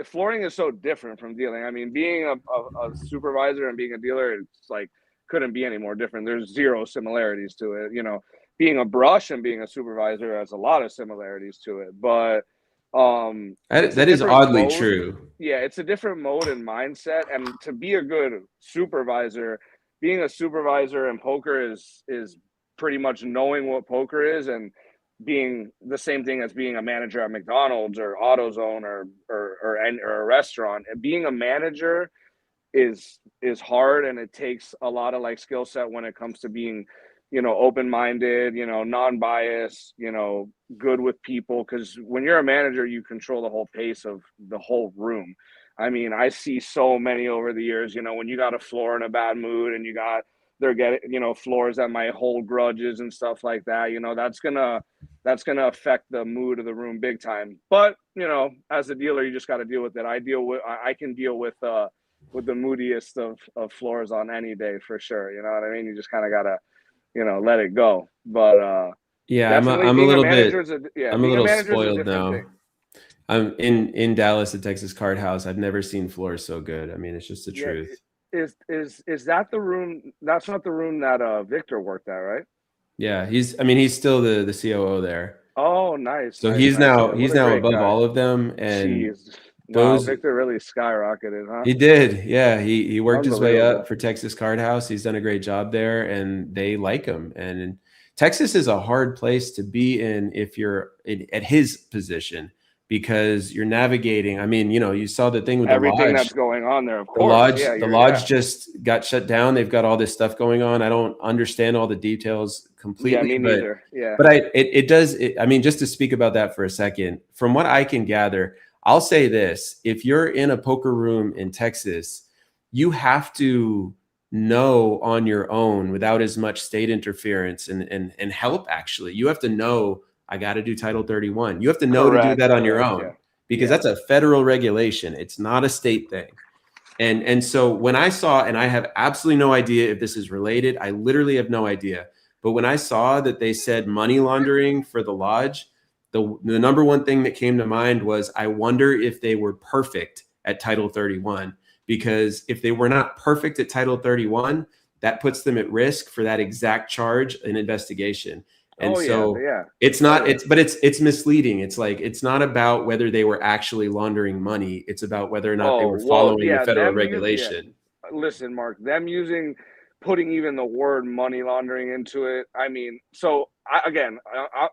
Flooring is so different from dealing. I mean, being a supervisor and being a dealer, it's like couldn't be any more different. There's zero similarities to it. Being a brush and being a supervisor has a lot of similarities to it, but it's a That is different oddly mode. true. Yeah, it's a different mode and mindset. And to be a good supervisor, being a supervisor in poker is pretty much knowing what poker is and being the same thing as being a manager at McDonald's or AutoZone or a restaurant. And being a manager is hard, and it takes a lot of like skill set when it comes to being open-minded, non-biased, good with people, because when you're a manager you control the whole pace of the whole room. I mean, I see so many over the years, when you got a floor in a bad mood and they're getting floors that might hold grudges and stuff like that, that's gonna affect the mood of the room big time. But as a dealer, you just got to deal with it. I can deal with the moodiest of floors on any day for sure. You know what I mean? You just kind of gotta, let it go. But Yeah, definitely I'm a being a little manager bit is I'm a being a little manager is a spoiled different now. thing. I'm in Dallas at Texas Card House. I've never seen floors so good. I mean, it's just the Yeah, truth. is that the room? That's not the room that Victor worked at, right? Yeah, he's still the COO there. Oh, nice, So nice, nice. Yeah, what he's a now great above guy. all of them, and Jeez, wow, those Victor really skyrocketed, huh? he did. Yeah, he worked his way up Unbelievable. for Texas Card House. He's done a great job there, and they like him. And Texas is a hard place to be in if you're at his position, because you're navigating. I mean, you saw the thing with the Everything lodge. that's going on there, of course. Yeah, The yeah, lodge just got shut down. They've got all this stuff going on. I don't understand all the details yeah. completely, Me neither. Yeah. but I mean, just to speak about that for a second, from what I can gather, I'll say this: if you're in a poker room in Texas, you have to know on your own without as much state interference and help. Actually, you have to know, I got to do Title 31. You have to know to do that on your Correct. own, Yeah. because Yeah. that's a federal regulation. It's not a state thing. And so when I saw, and I have absolutely no idea if this is related, I literally have no idea. But when I saw that they said money laundering for the lodge, the number one thing that came to mind was, I wonder if they were perfect at Title 31. Because if they were not perfect at Title 31, that puts them at risk for that exact charge in investigation. And Oh yeah. so Yeah. it's Oh not, yeah. it's misleading. It's like, it's not about whether they were actually laundering money. It's about whether or not they Oh were well. following the Yeah. federal regulation. Listen, Mark. Putting even the word money laundering into it. I mean, so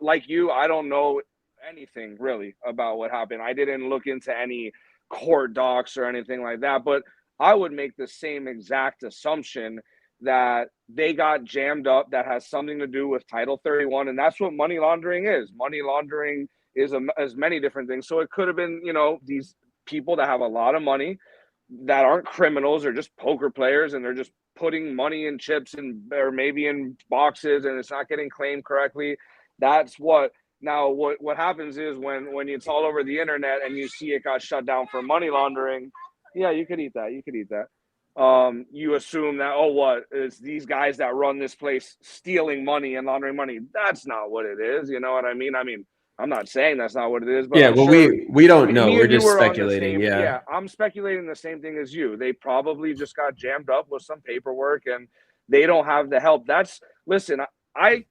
like you, I don't know anything really about what happened. I didn't look into any court docs or anything like that, but I would make the same exact assumption that they got jammed up, that has something to do with Title 31, and that's what money laundering is. Money laundering is as many different things. So it could have been, these people that have a lot of money that aren't criminals, or just poker players, and they're just putting money in chips or maybe in boxes, and it's not getting claimed correctly. That's what Now what happens is, when it's all over the internet and you see it got shut down for money laundering. Yeah, you could eat that. You could eat that. You assume that, oh, what is these guys that run this place stealing money and laundering money? That's not what it is. You know what I mean? I'm not saying that's not what it is, but Yeah, I'm well, sure we don't know. me We're and you just were on the speculating. same. Yeah. Yeah, I'm speculating the same thing as you. They probably just got jammed up with some paperwork, and they don't have the help. Listen, I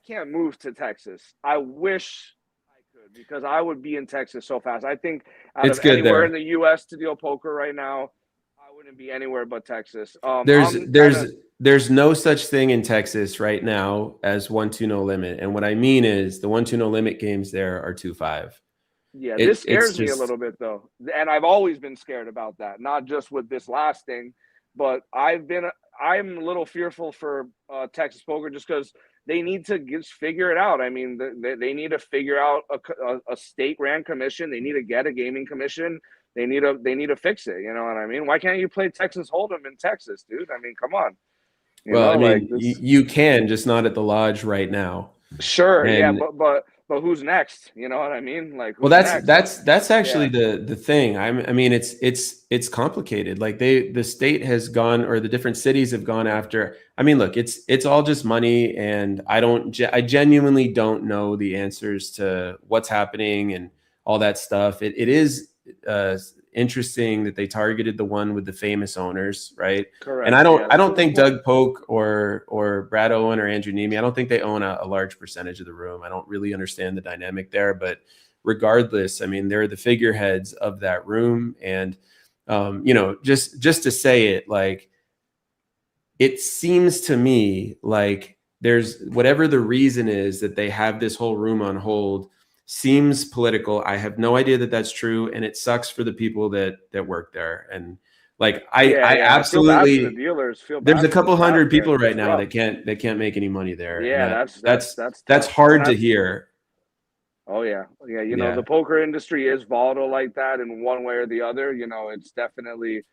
can't move to Texas. I wish I could, because I would be in Texas so fast. I think out It's of good anywhere in there. the U.S. to deal poker right now, I wouldn't be anywhere but Texas. There's I'm kind there's of there's no such thing in Texas right now as 1-2 no limit. And what I mean is, the 1-2 no limit games there are 2-5. Yeah, this It's scares me a just, little bit though, and I've always been scared about that. Not just with this last thing, but I'm a little fearful for Texas poker, just because they need to just figure it out. I mean, they need to figure out a state ran commission. They need to get a gaming commission. They need to fix it. You know what I mean? Why can't you play Texas Hold'em in Texas, dude? I mean, come on. You Well, I know, like mean, this. you can, just not at the lodge right now. Sure, yeah, And but who's next? You know what I mean? Like well, who's next? that's actually Yeah, the thing. I mean, it's complicated. Like the state has gone, or the different cities have gone after. I mean, look, it's all just money, and I genuinely don't know the answers to what's happening and all that stuff. It is interesting that they targeted the one with the famous owners, right? And correct. Yeah, I that's don't what, think Doug Polk or Brad Owen or Andrew Nemi, I don't think they own a large percentage of the room. I don't really understand the dynamic there, but regardless, I mean, they're the figureheads of that room. And you know, just to say it, like, it seems to me like there's whatever the reason is that they have this whole room on hold seems political. I have no idea that that's true, and it sucks for the people that work there. And like, yeah, I yeah. I feel bad for the absolutely, dealers. Feel there's bad a for the couple staff hundred there. people right It's now rough. that can't make any money there, and Yeah, that's that's tough. hard And to hear. oh yeah, yeah. You know, Yeah, the poker industry is volatile like that in one way or the other. You know, it's definitely.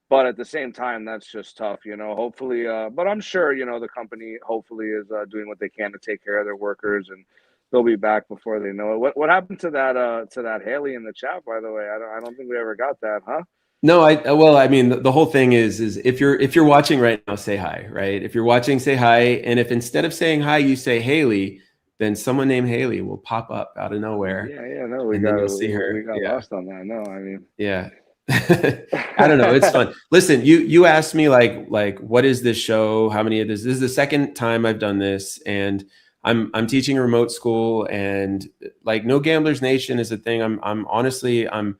But at the same time, that's just tough. You know, hopefully, but I'm sure you know the company hopefully is doing what they can to take care of their workers, and they'll be back before they know it. What happened to that Haley in the chat? By the way, I don't think we ever got that, huh? no, well, I mean, the whole thing is if you're watching right now, say hi, right? If you're watching, say hi, and if instead of saying hi, you say Haley, then someone named Haley will pop up out of nowhere, Yeah, yeah. No, and then you'll see her. we got Yeah, lost on that. No, I mean. yeah. I don't know. It's fun. Listen, you asked me like what is this show? How many of this? This is the second time I've done this, and I'm teaching a remote school, and like No Gamblers Nation is a thing. I'm honestly I'm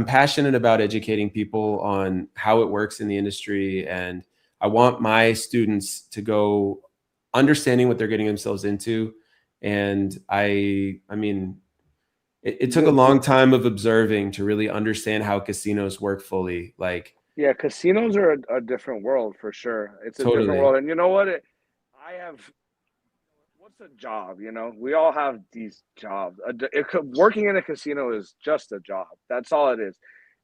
passionate about educating people on how it works in the industry, and I want my students to go understanding what they're getting themselves into. And I mean, it took a long the time of observing to really understand how casinos work fully. Like, Yeah, casinos are a different world for sure. It's a different totally, world, and you know what? I have. What's a job? You know, we all have these jobs. Working in a casino is just a job. That's all it is.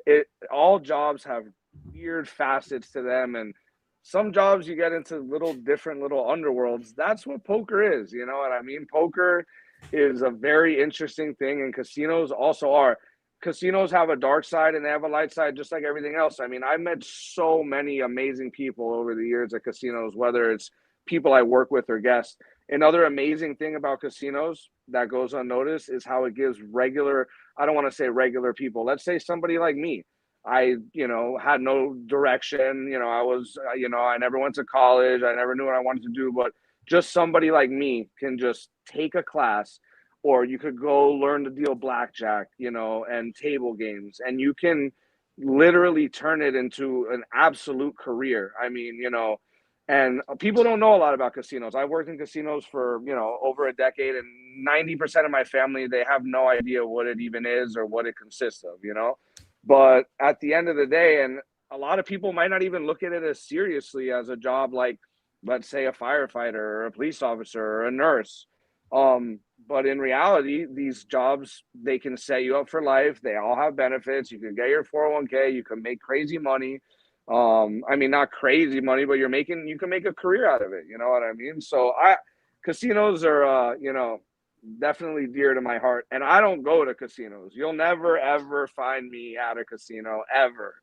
It all jobs have weird facets to them, and some jobs you get into little different little underworlds. That's what poker is. You know what I mean? Poker is a very interesting thing, and casinos also are. Casinos have a dark side and they have a light side, just like everything else. I mean, I've met so many amazing people over the years at casinos, whether it's people I work with or guests. Another amazing thing about casinos that goes unnoticed is how it gives regular, I don't want to say regular people, let's say somebody like me. I, you know, had no direction. You know, I was, you know, I never went to college. I never knew what I wanted to do, but just somebody like me can just take a class, or you could go learn to deal blackjack, you know, and table games, and you can literally turn it into an absolute career. I mean, you know, and people don't know a lot about casinos. I've worked in casinos for, you know, over a decade, and 90% of my family, they have no idea what it even is or what it consists of, you know. But at the end of the day, and a lot of people might not even look at it as seriously as a job like, let's say, a firefighter or a police officer or a nurse. But in reality, these jobs, they can set you up for life. They all have benefits. You can get your 401k, you can make crazy money. I mean, not crazy money, but you can make a career out of it. You know what I mean? So casinos are, you know, definitely dear to my heart. And I don't go to casinos. You'll never, ever find me at a casino, ever,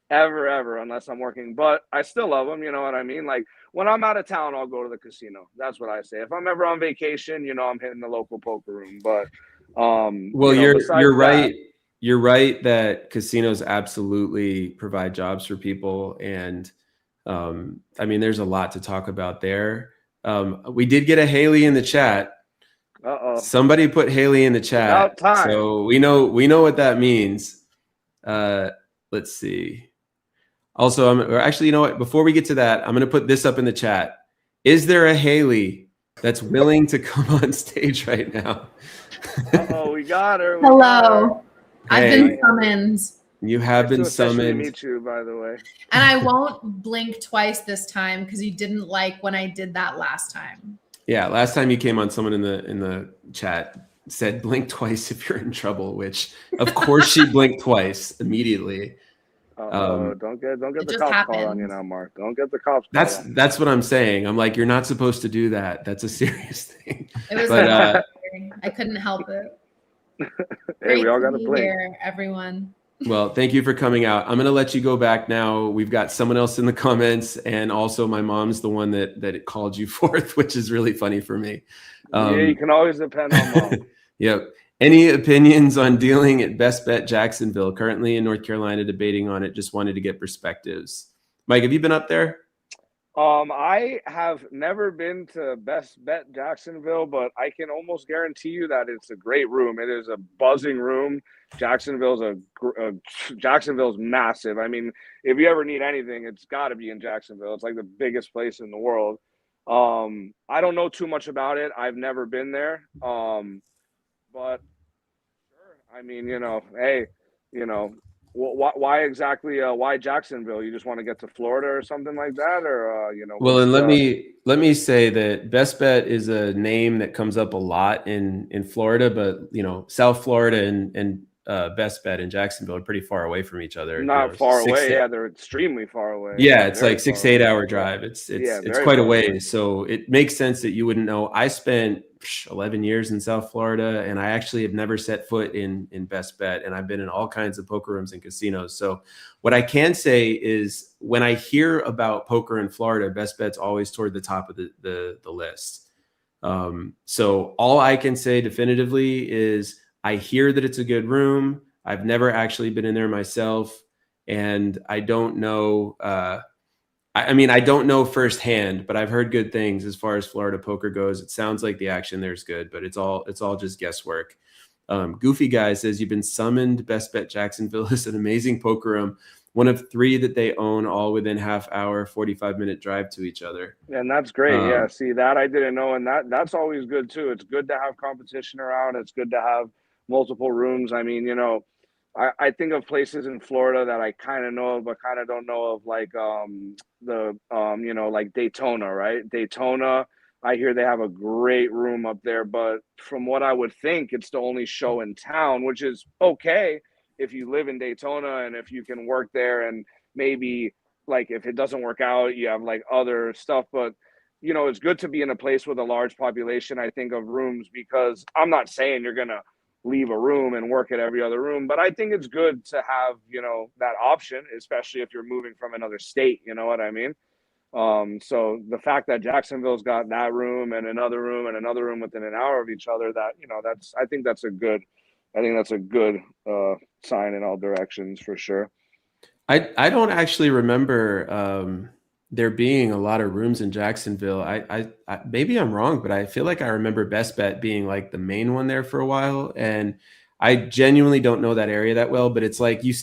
ever, ever, unless I'm working. But I still love them. You know what I mean? Like when I'm out of town, I'll go to the casino. That's what I say. If I'm ever on vacation, you know, I'm hitting the local poker room. But, well, you know, you're besides that, right. You're right that casinos absolutely provide jobs for people, and I mean, there's a lot to talk about there. We did get a Haley in the chat. uh-oh, Somebody put Haley in the chat, about time. so we know what that means. Uh, let's see. Also, or actually, you know what? Before we get to that, I'm going to put this up in the chat. Is there a Haley that's willing to come on stage right now? Uh-oh, we got her. We got her. Hello. I've Hey, been summoned. you have Nice been to officially summoned. meet you, by the way. And I won't blink twice this time because you didn't like when I did that last time. Yeah, last time you came on, someone in the chat said blink twice if you're in trouble, which of course she blinked twice immediately. Don't get It the just cops called on you happened. now, Mark. Don't get the cops called on you. That's what I'm saying. I'm like, you're not supposed to do that. That's a serious thing. It was But I couldn't help it. Hey, Great we all to got to be blink. here, everyone. well, thank you for coming out. I'm going to let you go back now. We've got someone else in the comments, and also my mom's the one that it called you forth, which is really funny for me. Yeah, you can always depend on mom. Yep. Any opinions on dealing at Best Bet Jacksonville? Currently in North Carolina, debating on it. Just wanted to get perspectives. Mike, have you been up there? I have never been to Best Bet Jacksonville, but I can almost guarantee you that it's a great room. It is a buzzing room. Jacksonville's massive. I mean, if you ever need anything, it's got to be in Jacksonville. It's like the biggest place in the world. I don't know too much about it. I've never been there. But sure. I mean, hey, why exactly? Why Jacksonville? You just want to get to Florida or something like that, or Well, what's and the? let me say that Best Bet is a name that comes up a lot in Florida, but South Florida and Best Bet in Jacksonville are pretty far away from each other. Not far Six away. to Yeah, they're extremely far away. Yeah, Yeah, it's very like far 6 to 8 away. hour drive. It's Yeah, it's very quite a far away. ways. So it makes sense that you wouldn't know. I spent 11 years in South Florida, and I actually have never set foot in Best Bet, and I've been in all kinds of poker rooms and casinos. So what I can say is when I hear about poker in Florida, Best Bet's always toward the top of the list. So all I can say definitively is I hear that it's a good room. I've never actually been in there myself. And I don't know. I mean, I don't know firsthand, but I've heard good things as far as Florida poker goes. It sounds like the action there's good, but it's all just guesswork. Goofy Guy says you've been summoned. Best Bet Jacksonville is an amazing poker room, one of 3 that they own, all within half hour, 45-minute drive to each other. And that's great. Yeah, see that I didn't know, and that's always good too. It's good to have competition around. It's good to have multiple rooms. I mean, I think of places in Florida that I kind of know of, but kind of don't know of, like like Daytona, right? Daytona, I hear they have a great room up there, but from what I would think, it's the only show in town, which is okay if you live in Daytona and if you can work there, and maybe like if it doesn't work out, you have like other stuff. But it's good to be in a place with a large population, I think, of rooms, because I'm not saying you're gonna leave a room and work at every other room, but I think it's good to have that option, especially if you're moving from another state. You know what I mean? So the fact that Jacksonville's got that room and another room and another room within an hour of each other, I think that's a good sign in all directions for sure. I don't actually remember there being a lot of rooms in Jacksonville. I maybe I'm wrong, but I feel like I remember Best Bet being like the main one there for a while. And I genuinely don't know that area that well, but it's like you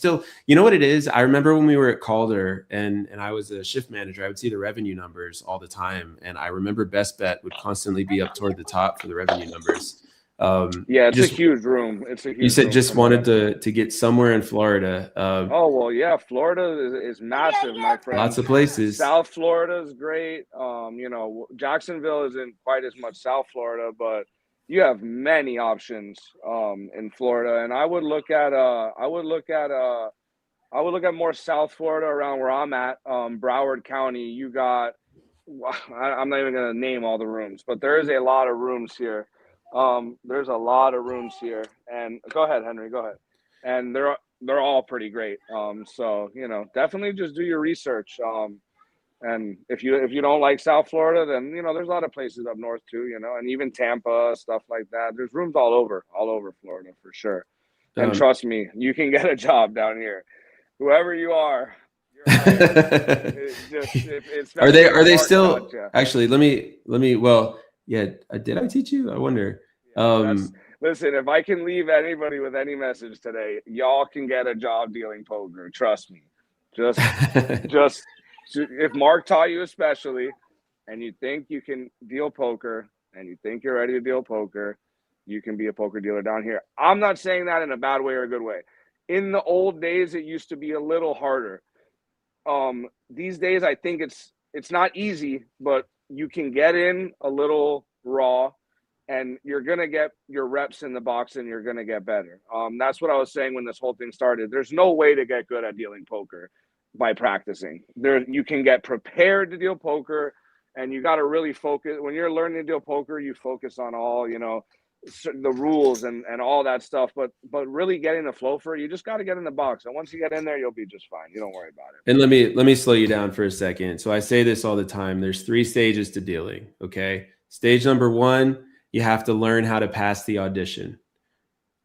know what it is? I remember when we were at Calder and I was a shift manager, I would see the revenue numbers all the time. And I remember Best Bet would constantly be up toward the top for the revenue numbers. Yeah, it's a huge room. You said just wanted to get somewhere in Florida. Oh well, yeah, Florida is massive, my friend. Lots of places. South Florida is great. Jacksonville isn't quite as much South Florida, but you have many options in Florida. And I would look at more South Florida around where I'm at, Broward County. You got, I'm not even gonna name all the rooms, but there is a lot of rooms here. There's a lot of rooms here, and go ahead, Henry, go ahead. And they're all pretty great. So definitely just do your research. And if you don't like South Florida, then there's a lot of places up north too. And even Tampa, stuff like that. There's rooms all over Florida for sure. And trust me, you can get a job down here. Whoever you are, are they still actually? Let me. Well, yeah. Did I teach you? I wonder. Listen, if I can leave anybody with any message today, y'all can get a job dealing poker. Trust me. Just if Mark taught you especially, and you think you can deal poker, and you think you're ready to deal poker, you can be a poker dealer down here. I'm not saying that in a bad way or a good way. In the old days, it used to be a little harder. These days, I think it's not easy, but you can get in a little raw. and you're going to get your reps in the box and you're going to get better. That's what I was saying when this whole thing started. There's no way to get good at dealing poker by practicing. You can get prepared to deal poker, and you got to really focus. When you're learning to deal poker, you focus on all, the rules and all that stuff, but really getting the flow for it, you just got to get in the box. And once you get in there, you'll be just fine. You don't worry about it. And let me slow you down for a second. So I say this all the time. There's 3 stages to dealing. Okay. Stage number 1, you have to learn how to pass the audition.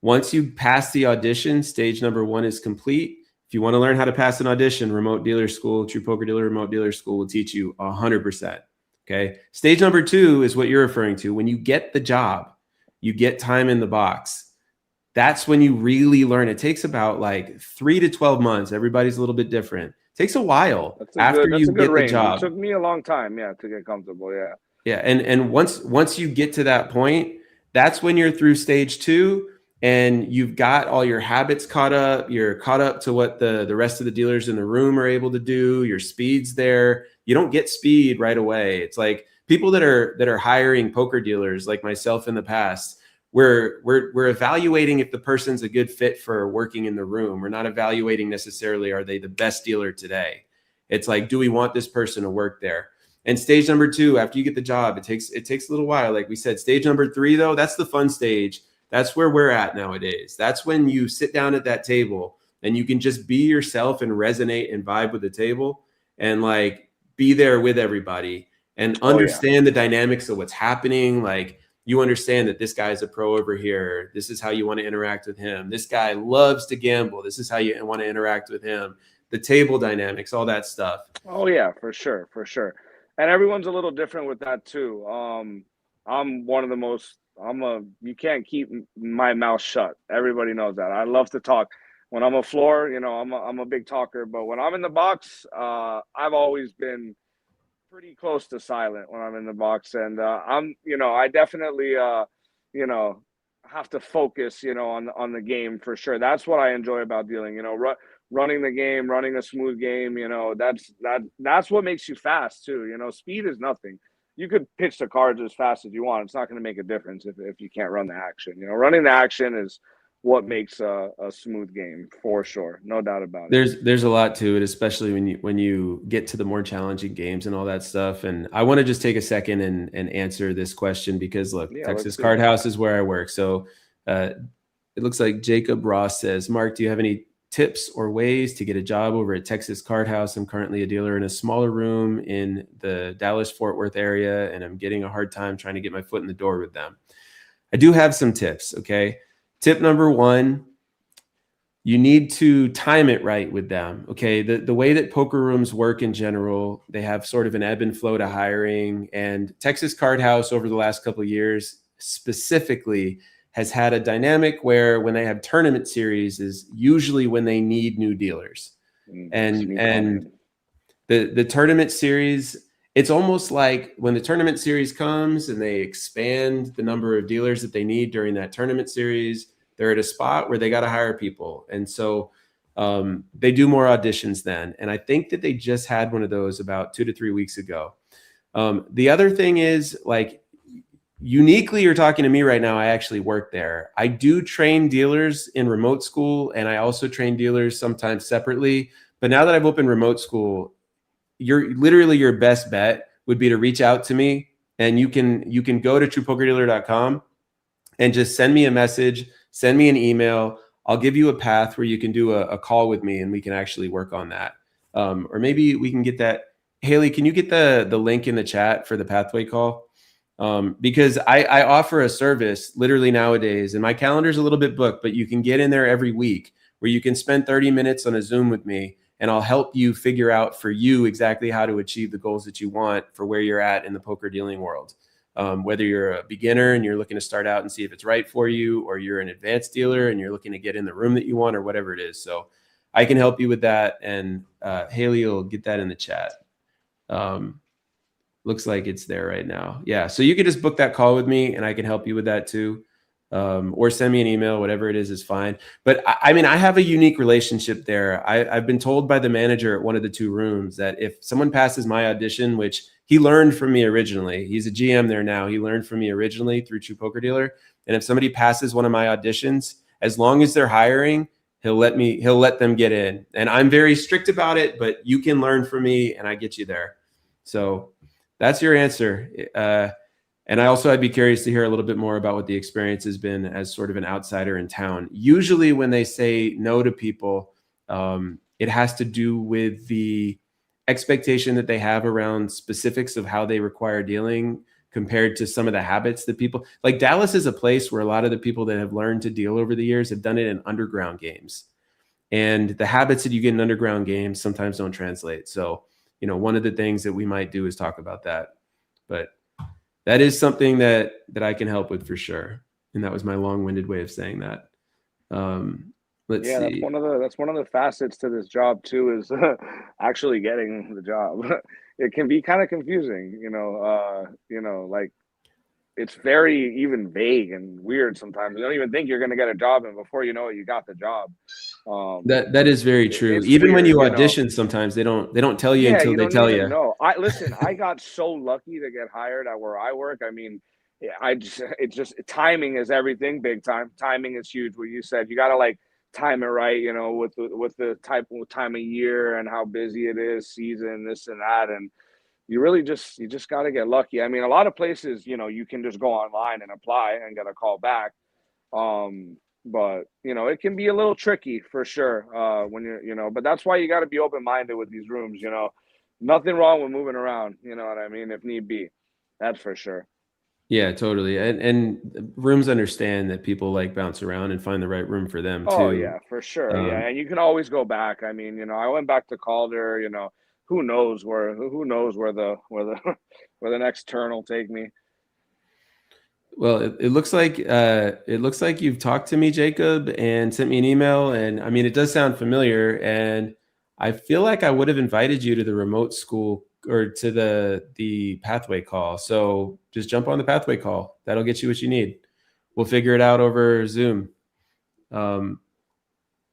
Once you pass the audition, stage number 1 is complete. If you want to learn how to pass an audition, Remote Dealer School, True Poker Dealer Remote Dealer School will teach you 100%. Okay. Stage number 2 is what you're referring to. When you get the job, you get time in the box. That's when you really learn. It takes about like 3 to 12 months. Everybody's a little bit different. It takes a while after you get the job. It took me a long time, to get comfortable. Yeah. Yeah. And once you get to that point, that's when you're through stage 2 and you've got all your habits caught up. You're caught up to what the rest of the dealers in the room are able to do. Your speed's there. You don't get speed right away. It's like people that are hiring poker dealers like myself in the past, we're evaluating if the person's a good fit for working in the room. We're not evaluating necessarily, are they the best dealer today? It's like, do we want this person to work there? And stage number 2, after you get the job, it takes a little while. Like we said, stage number 3, though, that's the fun stage. That's where we're at nowadays. That's when you sit down at that table and you can just be yourself and resonate and vibe with the table and like be there with everybody and understand the dynamics of what's happening. Like you understand that this guy's a pro over here. This is how you want to interact with him. This guy loves to gamble. This is how you want to interact with him. The table dynamics, all that stuff. Oh yeah, for sure. And everyone's a little different with that too. I'm one of the most, you can't keep my mouth shut. Everybody knows that. I love to talk. When I'm a floor, I'm a big talker, but when I'm in the box, I've always been pretty close to silent when I'm in the box. And I definitely, have to focus, on the game for sure. That's what I enjoy about dealing, running the game, running a smooth game, that's what makes you fast too. Speed is nothing. You could pitch the cards as fast as you want. It's not going to make a difference if you can't run the action. Running the action is what makes a smooth game for sure. No doubt about it. There's a lot to it, especially when you get to the more challenging games and all that stuff. And I want to just take a second and answer this question because look, Texas Card House is where I work. So it looks like Jacob Ross says, Mark, do you have any tips or ways to get a job over at Texas Card House? I'm currently a dealer in a smaller room in the Dallas-Fort Worth area, and I'm getting a hard time trying to get my foot in the door with them. I do have some tips, okay? Tip number 1, you need to time it right with them, okay? The way that poker rooms work in general, they have sort of an ebb and flow to hiring, and Texas Card House over the last couple of years specifically has had a dynamic where when they have tournament series is usually when they need new dealers. And the tournament series, it's almost like when the tournament series comes and they expand the number of dealers that they need during that tournament series, they're at a spot where they got to hire people. And so they do more auditions then. And I think that they just had one of those about 2 to 3 weeks ago. The other thing is like, uniquely, you're talking to me right now. I actually work there. I do train dealers in remote school, and I also train dealers sometimes separately. But now that I've opened remote school, your best bet would be to reach out to me, and you can go to truepokerdealer.com and just send me a message, send me an email. I'll give you a path where you can do a call with me, and we can actually work on that. Or maybe we can get that. Haley, can you get the link in the chat for the pathway call? Because I offer a service literally nowadays, and my calendar's a little bit booked, but you can get in there every week where you can spend 30 minutes on a Zoom with me, and I'll help you figure out for you exactly how to achieve the goals that you want for where you're at in the poker dealing world. Whether you're a beginner and you're looking to start out and see if it's right for you, or you're an advanced dealer and you're looking to get in the room that you want, or whatever it is. So I can help you with that. And Haley will get that in the chat. Looks like it's there right now. Yeah. So you can just book that call with me and I can help you with that too. or send me an email, whatever it is fine. But I mean, I have a unique relationship there. I've been told by the manager at one of the 2 rooms that if someone passes my audition, which he learned from me originally, he's a GM there now. He learned from me originally through True Poker Dealer. And if somebody passes one of my auditions, as long as they're hiring, he'll let them get in. And I'm very strict about it, but you can learn from me and I get you there. So that's your answer. And I'd be curious to hear a little bit more about what the experience has been as sort of an outsider in town. Usually when they say no to people, it has to do with the expectation that they have around specifics of how they require dealing compared to some of the habits that people like. Dallas is a place where a lot of the people that have learned to deal over the years have done it in underground games. And the habits that you get in underground games sometimes don't translate. So, one of the things that we might do is talk about that. But that is something that I can help with for sure. And that was my long-winded way of saying that. Let's see. That's one of the facets to this job too, is actually getting the job. It can be kind of confusing, like it's very even vague and weird sometimes. You don't even think you're going to get a job, and before you know it, you got the job. That is very true. Even weird, when you audition, sometimes they don't tell you until they tell you. No, I got so lucky to get hired at where I work. I mean, it's just timing is everything. Big time. Timing is huge. What you said, you got to like time it right, with the time of year and how busy it is, season, this and that, and you just got to get lucky. I mean, a lot of places, you can just go online and apply and get a call back. But it can be a little tricky for sure. When you're, but that's why you got to be open-minded with these rooms. Nothing wrong with moving around. You know what I mean? If need be, that's for sure. Yeah, totally. And rooms understand that people like bounce around and find the right room for them too. Oh yeah, for sure. Yeah, and you can always go back. I mean, I went back to Calder. Who knows where the next turn will take me. Well, it looks like you've talked to me, Jacob, and sent me an email. And I mean, it does sound familiar. And I feel like I would have invited you to the remote school or to the pathway call. So just jump on the pathway call. That'll get you what you need. We'll figure it out over Zoom.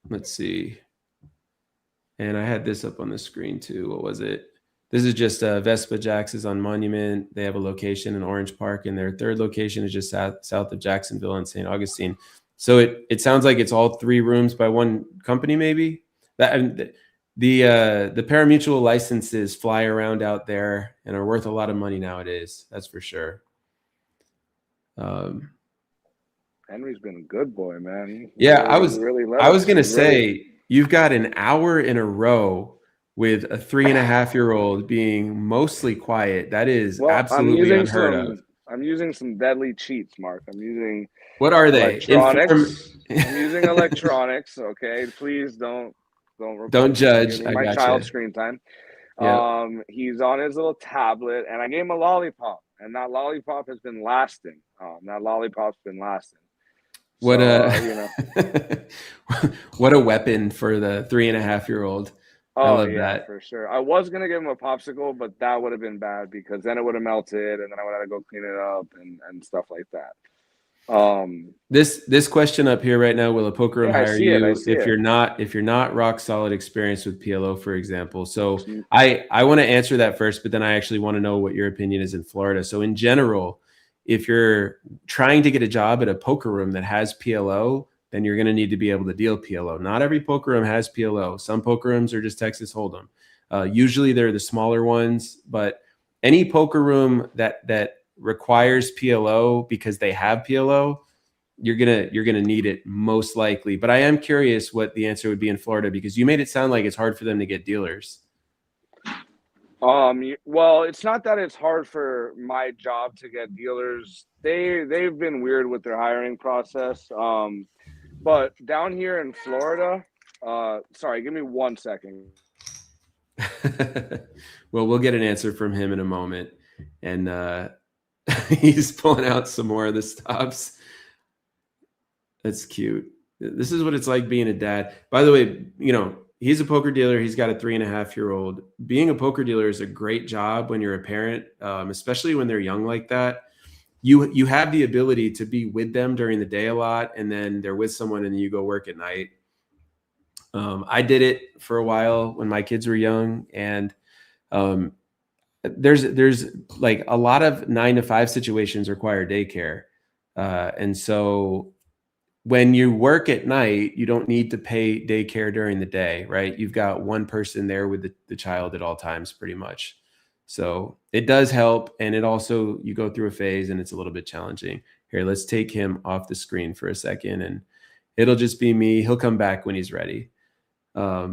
Let's see. And I had this up on the screen too. What was it? This is just Vespa Jacks is on Monument. They have a location in Orange Park, and their 3rd location is just south of Jacksonville and St. Augustine. So it sounds like it's all 3 rooms by one company, maybe. The parimutuel licenses fly around out there and are worth a lot of money nowadays. That's for sure. Henry's been a good boy, man. Yeah, I was going to say, you've got an hour in a row with a 3.5-year-old being mostly quiet. That is absolutely unheard of. I'm using some deadly cheats, Mark. I'm using what are they? Electronics. I'm using electronics. Okay, please don't judge. My child's screen time. Yeah. He's on his little tablet, and I gave him a lollipop, and that lollipop has been lasting. What what a weapon for the 3.5-year-old. I love that. For sure. I was gonna give him a popsicle, but that would have been bad because then it would have melted, and then I would have to go clean it up and stuff like that. This question up here right now: will a poker room hire you if you're not rock solid experience with PLO, for example? So I want to answer that first, but then I actually want to know what your opinion is in Florida. So in general, if you're trying to get a job at a poker room that has PLO, then you're going to need to be able to deal PLO. Not every poker room has PLO. Some poker rooms are just Texas Hold'em. Usually they're the smaller ones, but any poker room that requires PLO because they have PLO, you're gonna need it most likely. But I am curious what the answer would be in Florida, because you made it sound like it's hard for them to get dealers. Well, it's not that it's hard for my job to get dealers. They've been weird with their hiring process. But down here in Florida, sorry, give me 1 second. Well, we'll get an answer from him in a moment. And he's pulling out some more of the stops. That's cute. This is what it's like being a dad. By the way, he's a poker dealer. He's got a 3.5-year-old. Being a poker dealer is a great job when you're a parent, especially when they're young like that. you have the ability to be with them during the day a lot, and then they're with someone and you go work at night. I did it for a while when my kids were young, and there's like a lot of 9 to 5 situations require daycare. And so when you work at night, you don't need to pay daycare during the day, right? You've got one person there with the child at all times, pretty much. So it does help. And it also, you go through a phase and it's a little bit challenging. Here, let's take him off the screen for a second, and it'll just be me. He'll come back when he's ready. Let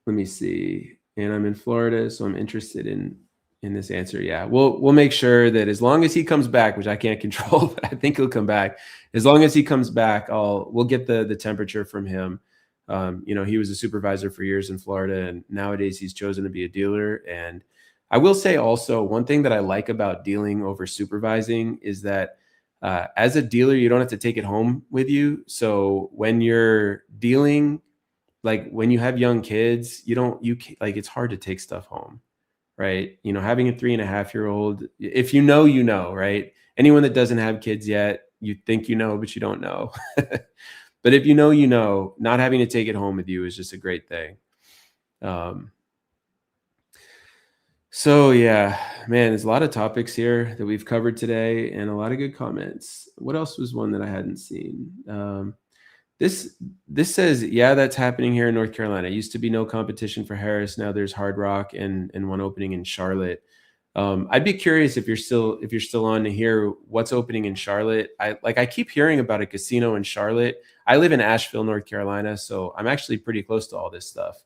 me see. And I'm in Florida, so I'm interested in this answer. Yeah, we'll make sure that as long as he comes back, which I can't control, but I think he'll come back. As long as he comes back, we'll get the temperature from him. He was a supervisor for years in Florida, and nowadays he's chosen to be a dealer. And I will say also, one thing that I like about dealing over supervising is that as a dealer, you don't have to take it home with you. So when you're dealing, like when you have young kids, it's hard to take stuff home. Right. Having a 3.5-year-old, if you know, right. Anyone that doesn't have kids yet, you think, but you don't know. But if you know, not having to take it home with you is just a great thing. So yeah, man, there's a lot of topics here that we've covered today and a lot of good comments. What else was one that I hadn't seen? This says, yeah, that's happening here in North Carolina. It used to be no competition for Harris. Now there's Hard Rock and one opening in Charlotte. I'd be curious if you're still on to hear what's opening in Charlotte. I keep hearing about a casino in Charlotte. I live in Asheville, North Carolina, so I'm actually pretty close to all this stuff.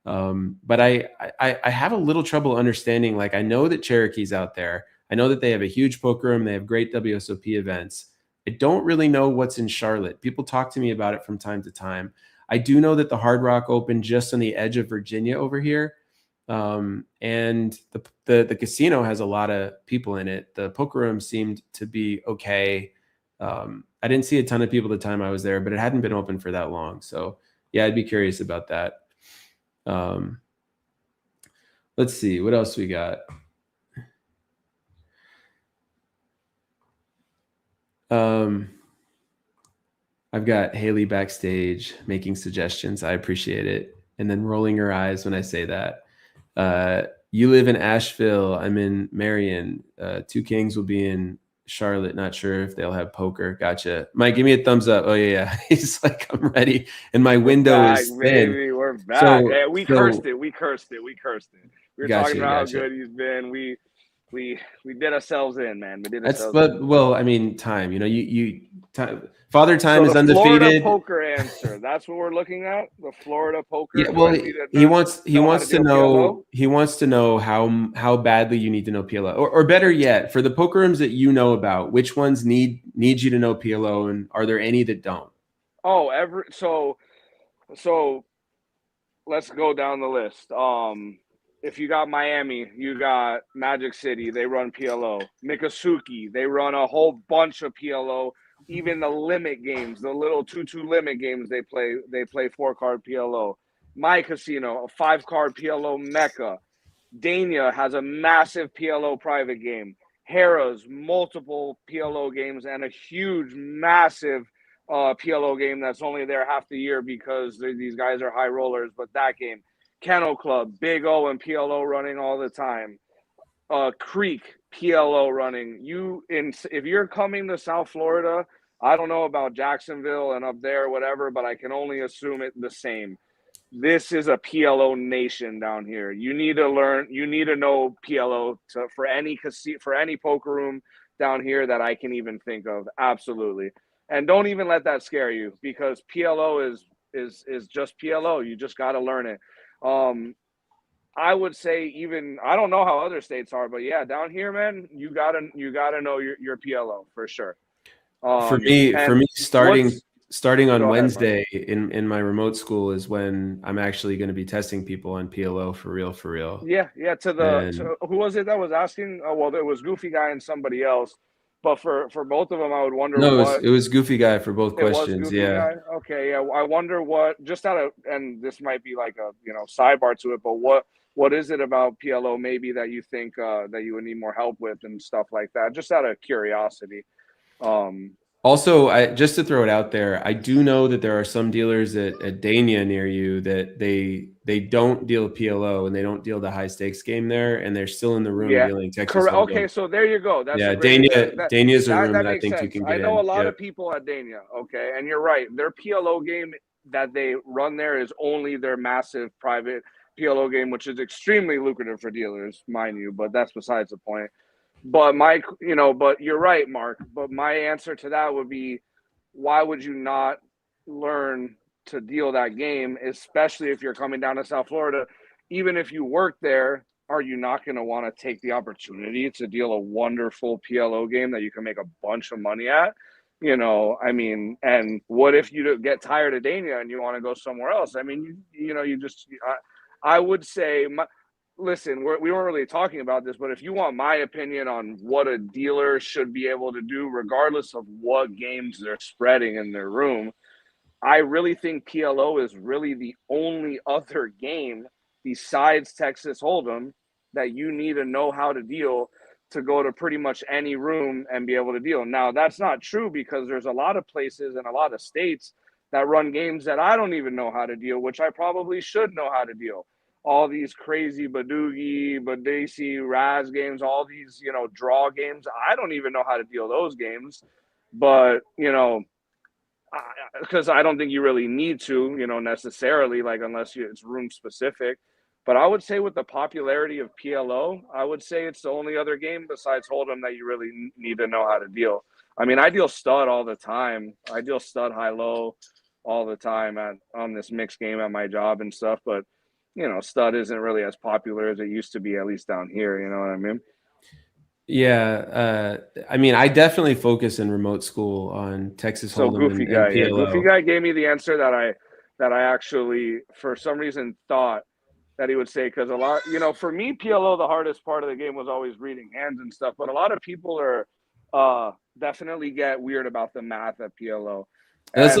But I have a little trouble understanding. Like, I know that Cherokee's out there. I know that they have a huge poker room. They have great WSOP events. I don't really know what's in Charlotte. People talk to me about it from time to time. I do know that the Hard Rock opened just on the edge of Virginia over here. And the casino has a lot of people in it. The poker room seemed to be okay. I didn't see a ton of people the time I was there, but it hadn't been open for that long. So yeah, I'd be curious about that. Let's see what else we got. I've got Haley backstage making suggestions. I appreciate it. And then rolling her eyes when I say that. You live in Asheville. I'm in Marion. Two Kings will be in Charlotte. Not sure if they'll have poker. Gotcha. Mike, give me a thumbs up. Oh yeah. He's like, I'm ready. And my window is thin. Baby, we're back. So, yeah, we cursed it. We cursed it. We were talking about how good he's been. We did ourselves in, man. We did ourselves in. Well, I mean, time. Father Time is undefeated. Florida poker answer. That's what we're looking at. The Florida poker. Yeah, well, he wants to know how badly you need to know PLO, or better yet, for the poker rooms that you know about, which ones need you to know PLO, and are there any that don't? Oh, so let's go down the list. If you got Miami, you got Magic City, they run PLO. Miccosukee, they run a whole bunch of PLO. Even the limit games, the little 2-2 limit games they play 4-card PLO. My Casino, a 5-card PLO mecca. Dania has a massive PLO private game. Harrah's, multiple PLO games, and a huge, massive PLO game that's only there half the year because these guys are high rollers, but that game. Kennel Club, Big O and PLO running all the time. Creek, PLO running. If you're coming to South Florida, I don't know about Jacksonville and up there, whatever, but I can only assume it the same. This is a PLO nation down here. You need to learn. You need to know PLO for any poker room down here that I can even think of. Absolutely, and don't even let that scare you, because PLO is just PLO. You just got to learn it. I would say, even, I don't know how other states are, but yeah, down here, man, you gotta know your PLO for sure. For me, starting on Wednesday in my remote school is when I'm actually going to be testing people on PLO for real. Yeah. To who was it that was asking? Oh, well, there was Goofy Guy and somebody else. But for both of them, I would wonder No, what it was Goofy Guy for both it was. questions. Goofy Yeah. Guy. Okay, yeah. I wonder what, just out of, and this might be like a sidebar to it, but what is it about PLO maybe that you think that you would need more help with and stuff like that? Just out of curiosity. Also, just to throw it out there, I do know that there are some dealers at Dania near you that they don't deal PLO and they don't deal the high stakes game there, and they're still in the room Yeah, dealing Texas correct. Hold'em. Okay, so there you go. That's Yeah, a great example. Dania's a room That that I makes think you sense. can I get know in. a lot Yep. of people at Dania. Okay, and you're right. Their PLO game that they run there is only their massive private PLO game, which is extremely lucrative for dealers, mind you. But that's besides the point. But but you're right, Mark. But my answer to that would be, why would you not learn to deal that game, especially if you're coming down to South Florida? Even if you work there, are you not going to want to take the opportunity to deal a wonderful PLO game that you can make a bunch of money at? I mean, and what if you get tired of Dania and you want to go somewhere else? I mean, I would say, listen, we weren't really talking about this, but if you want my opinion on what a dealer should be able to do, regardless of what games they're spreading in their room, I really think PLO is really the only other game besides Texas Hold'em that you need to know how to deal to go to pretty much any room and be able to deal. Now, that's not true because there's a lot of places and a lot of states that run games that I don't even know how to deal, which I probably should know how to deal. All these crazy Badoogie, Badesi, Raz games, all these, draw games. I don't even know how to deal those games. But, because I don't think you really need to, necessarily, like unless it's room specific. But I would say with the popularity of PLO, I would say it's the only other game besides Hold'em that you really need to know how to deal. I mean, I deal stud all the time. I deal stud high low all the time on this mixed game at my job and stuff. But stud isn't really as popular as it used to be, at least down here. You know what I mean? Yeah, I mean, I definitely focus in remote school on Texas So Hold'em Goofy and Guy, yeah, Goofy PLO. Guy gave me the answer that I actually, for some reason, thought that he would say, because a lot, for me, PLO, the hardest part of the game was always reading hands and stuff. But a lot of people are definitely get weird about the math at PLO. Let's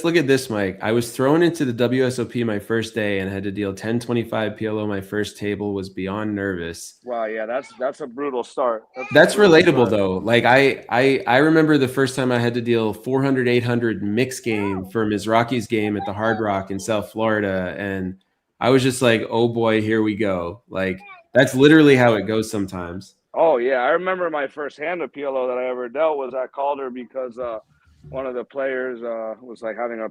look at this, Mike. I was thrown into the WSOP my first day and had to deal 1025 PLO. My first table, was beyond nervous. Wow, yeah, that's a brutal start. That's relatable though. Like I remember the first time I had to deal 400 800 mixed game for Mizrachi's game at the Hard Rock in South Florida, and I was just like, oh boy, here we go. Like that's literally how it goes sometimes. Oh yeah, I remember my first hand of PLO that I ever dealt was at Calder because one of the players was like having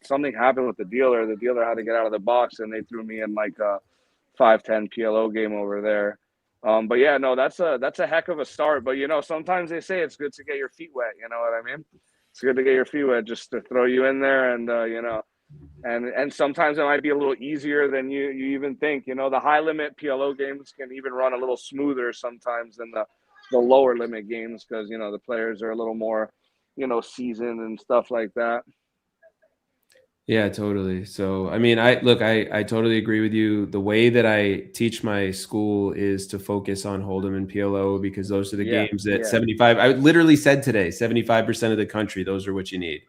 something happened with the dealer. The dealer had to get out of the box, and they threw me in like a 5-10 PLO game over there. But yeah, no, that's a heck of a start. But sometimes they say it's good to get your feet wet. You know what I mean? It's good to get your feet wet, just to throw you in there, and and sometimes it might be a little easier than you even think. The high limit PLO games can even run a little smoother sometimes than the lower limit games because the players are a little more seasoned and stuff like that. Yeah, totally. So, I mean, I totally agree with you. The way that I teach my school is to focus on Hold'em and PLO because those are the games that 75, I literally said today, 75% of the country, those are what you need.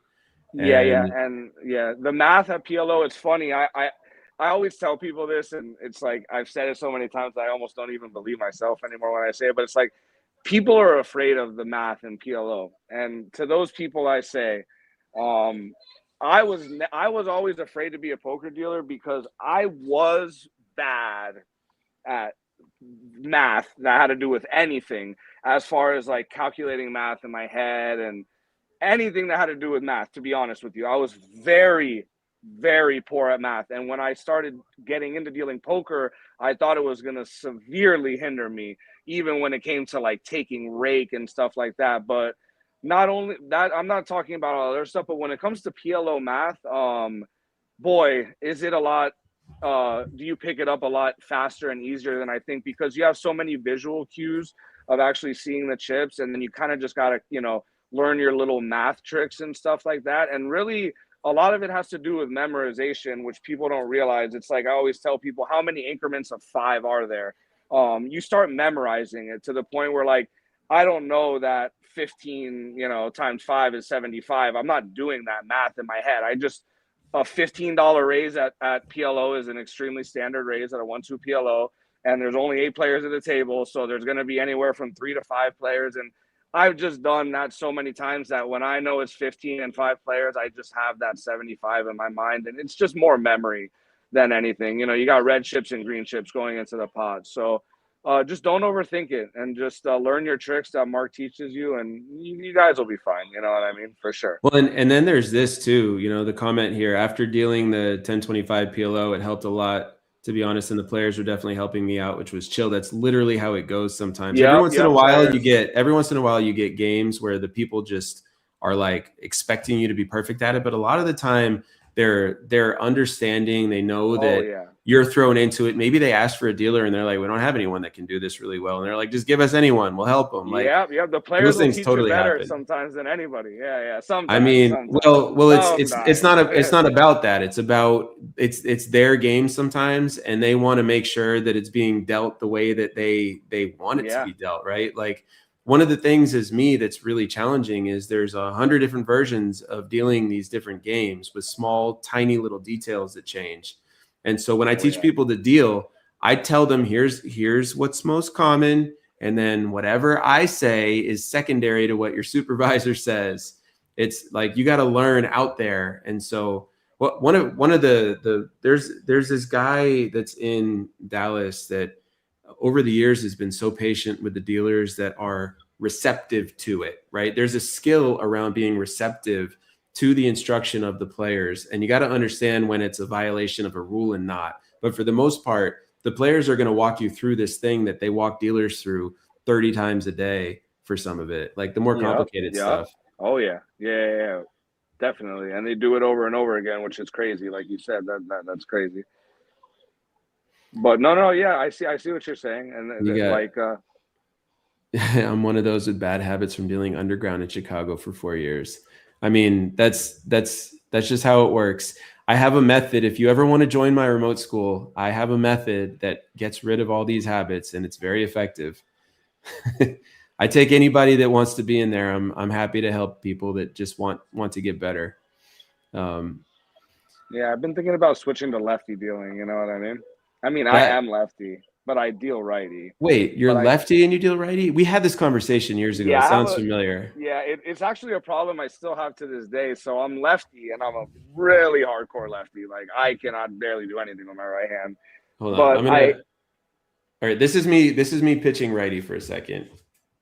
And the math at PLO, it's funny. I always tell people this, and it's like I've said it so many times I almost don't even believe myself anymore when I say it, but it's like people are afraid of the math in PLO. And to those people I say, I was always afraid to be a poker dealer because I was bad at math that had to do with anything as far as like calculating math in my head and anything that had to do with math. To be honest with you, I was very, very poor at math. And when I started getting into dealing poker, I thought it was going to severely hinder me, even when it came to like taking rake and stuff like that. But not only that, I'm not talking about all other stuff, but when it comes to PLO math, boy, is it a lot. Do you pick it up a lot faster and easier than I think, because you have so many visual cues of actually seeing the chips, and then you kind of just got to, learn your little math tricks and stuff like that. And really, a lot of it has to do with memorization, which people don't realize. It's like I always tell people, how many increments of 5 are there? You start memorizing it to the point where like I don't know that 15, times 5 is 75. I'm not doing that math in my head. A $15 raise at PLO is an extremely standard raise at a 1-2 PLO. And there's only 8 players at the table. So there's going to be anywhere from 3 to 5 players. And I've just done that so many times that when I know it's 15 and 5 players, I just have that 75 in my mind. And it's just more memory than anything. You got red chips and green chips going into the pod. So just don't overthink it and just learn your tricks that Mark teaches you, and you guys will be fine. You know what I mean? For sure. Well, and then there's this too, the comment here, after dealing the 1025 PLO, it helped a lot, to be honest, and the players were definitely helping me out, which was chill. That's literally how it goes sometimes. Every once in a while you get games where the people just are like expecting you to be perfect at it, but a lot of the time they're understanding. They know that you're thrown into it. Maybe they ask for a dealer and they're like, we don't have anyone that can do this really well. And they're like, just give us anyone. We'll help them. Like, the players will teach you better sometimes than anybody. Yeah. Sometimes. I mean, it's not about that. It's their game sometimes, and they want to make sure that it's being dealt the way that they want it to be dealt, right? Like, one of the things that's really challenging is there's 100 different versions of dealing these different games with small, tiny little details that change. And so when I teach people to deal, I tell them, here's what's most common. And then whatever I say is secondary to what your supervisor says. It's like, you got to learn out there. And so one of there's this guy that's in Dallas that over the years has been so patient with the dealers that are receptive to it, right? There's a skill around being receptive to the instruction of the players. And you got to understand when it's a violation of a rule and not. But for the most part, the players are going to walk you through this thing that they walk dealers through 30 times a day for some of it, like the more complicated stuff. Oh, yeah. Definitely. And they do it over and over again, which is crazy. Like you said, that's crazy. But no, yeah, I see what you're saying. And I'm one of those with bad habits from dealing underground in Chicago for 4 years. I mean, that's just how it works. I have a method. If you ever want to join my remote school, I have a method that gets rid of all these habits, and it's very effective. I take anybody that wants to be in there. I'm happy to help people that just want to get better. Yeah, I've been thinking about switching to lefty dealing. You know what I mean? I am lefty, but I deal righty. Wait, you're lefty and you deal righty? We had this conversation years ago. It sounds familiar. Yeah, it's actually a problem I still have to this day. So I'm lefty, and I'm a really hardcore lefty. Like, I cannot barely do anything with my right hand. Hold on. All right, this is me pitching righty for a second.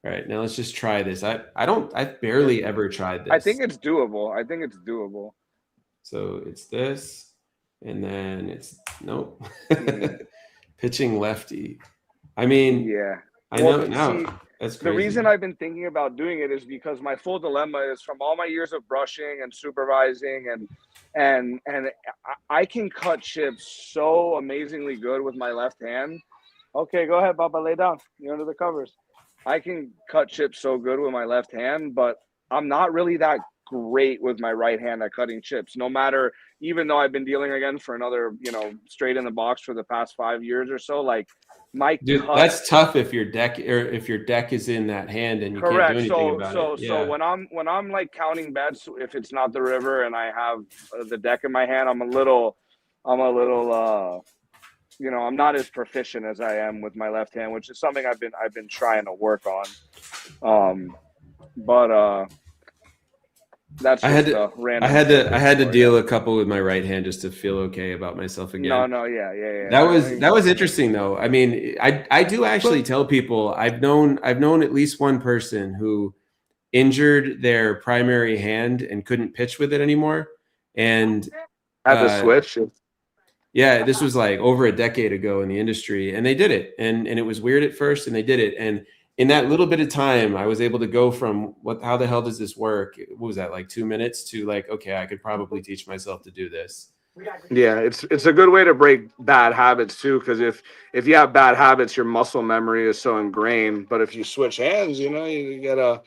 All right, now let's just try this. I've barely ever tried this. I think it's doable. So it's this, and then it's nope. Pitching lefty. I mean, yeah. I know now. That's crazy. The reason I've been thinking about doing it is because my full dilemma is from all my years of brushing and supervising, and I can cut chips so amazingly good with my left hand. Okay, go ahead, Baba, lay down. You're under the covers. I can cut chips so good with my left hand, but I'm not really that great with my right hand at cutting chips. No matter, even though I've been dealing again for another, straight in the box for the past 5 years or so, like that's tough if your deck is in that hand and you can't do anything about it. Yeah. So when I'm like counting bets, if it's not the river and I have the deck in my hand, I'm a little I'm not as proficient as I am with my left hand, which is something I've been trying to work on. That's just a random. I had to deal a couple with my right hand just to feel okay about myself again. No, yeah. That was interesting though. I mean, I do actually tell people I've known at least one person who injured their primary hand and couldn't pitch with it anymore. And had to switch. Yeah, this was like over a decade ago in the industry, and they did it, and it was weird at first, and they did it, and in that little bit of time, I was able to go from how the hell does this work? What was that, like 2 minutes, to like, okay, I could probably teach myself to do this. Yeah, it's a good way to break bad habits too, because if you have bad habits, your muscle memory is so ingrained. But if you switch hands, you get a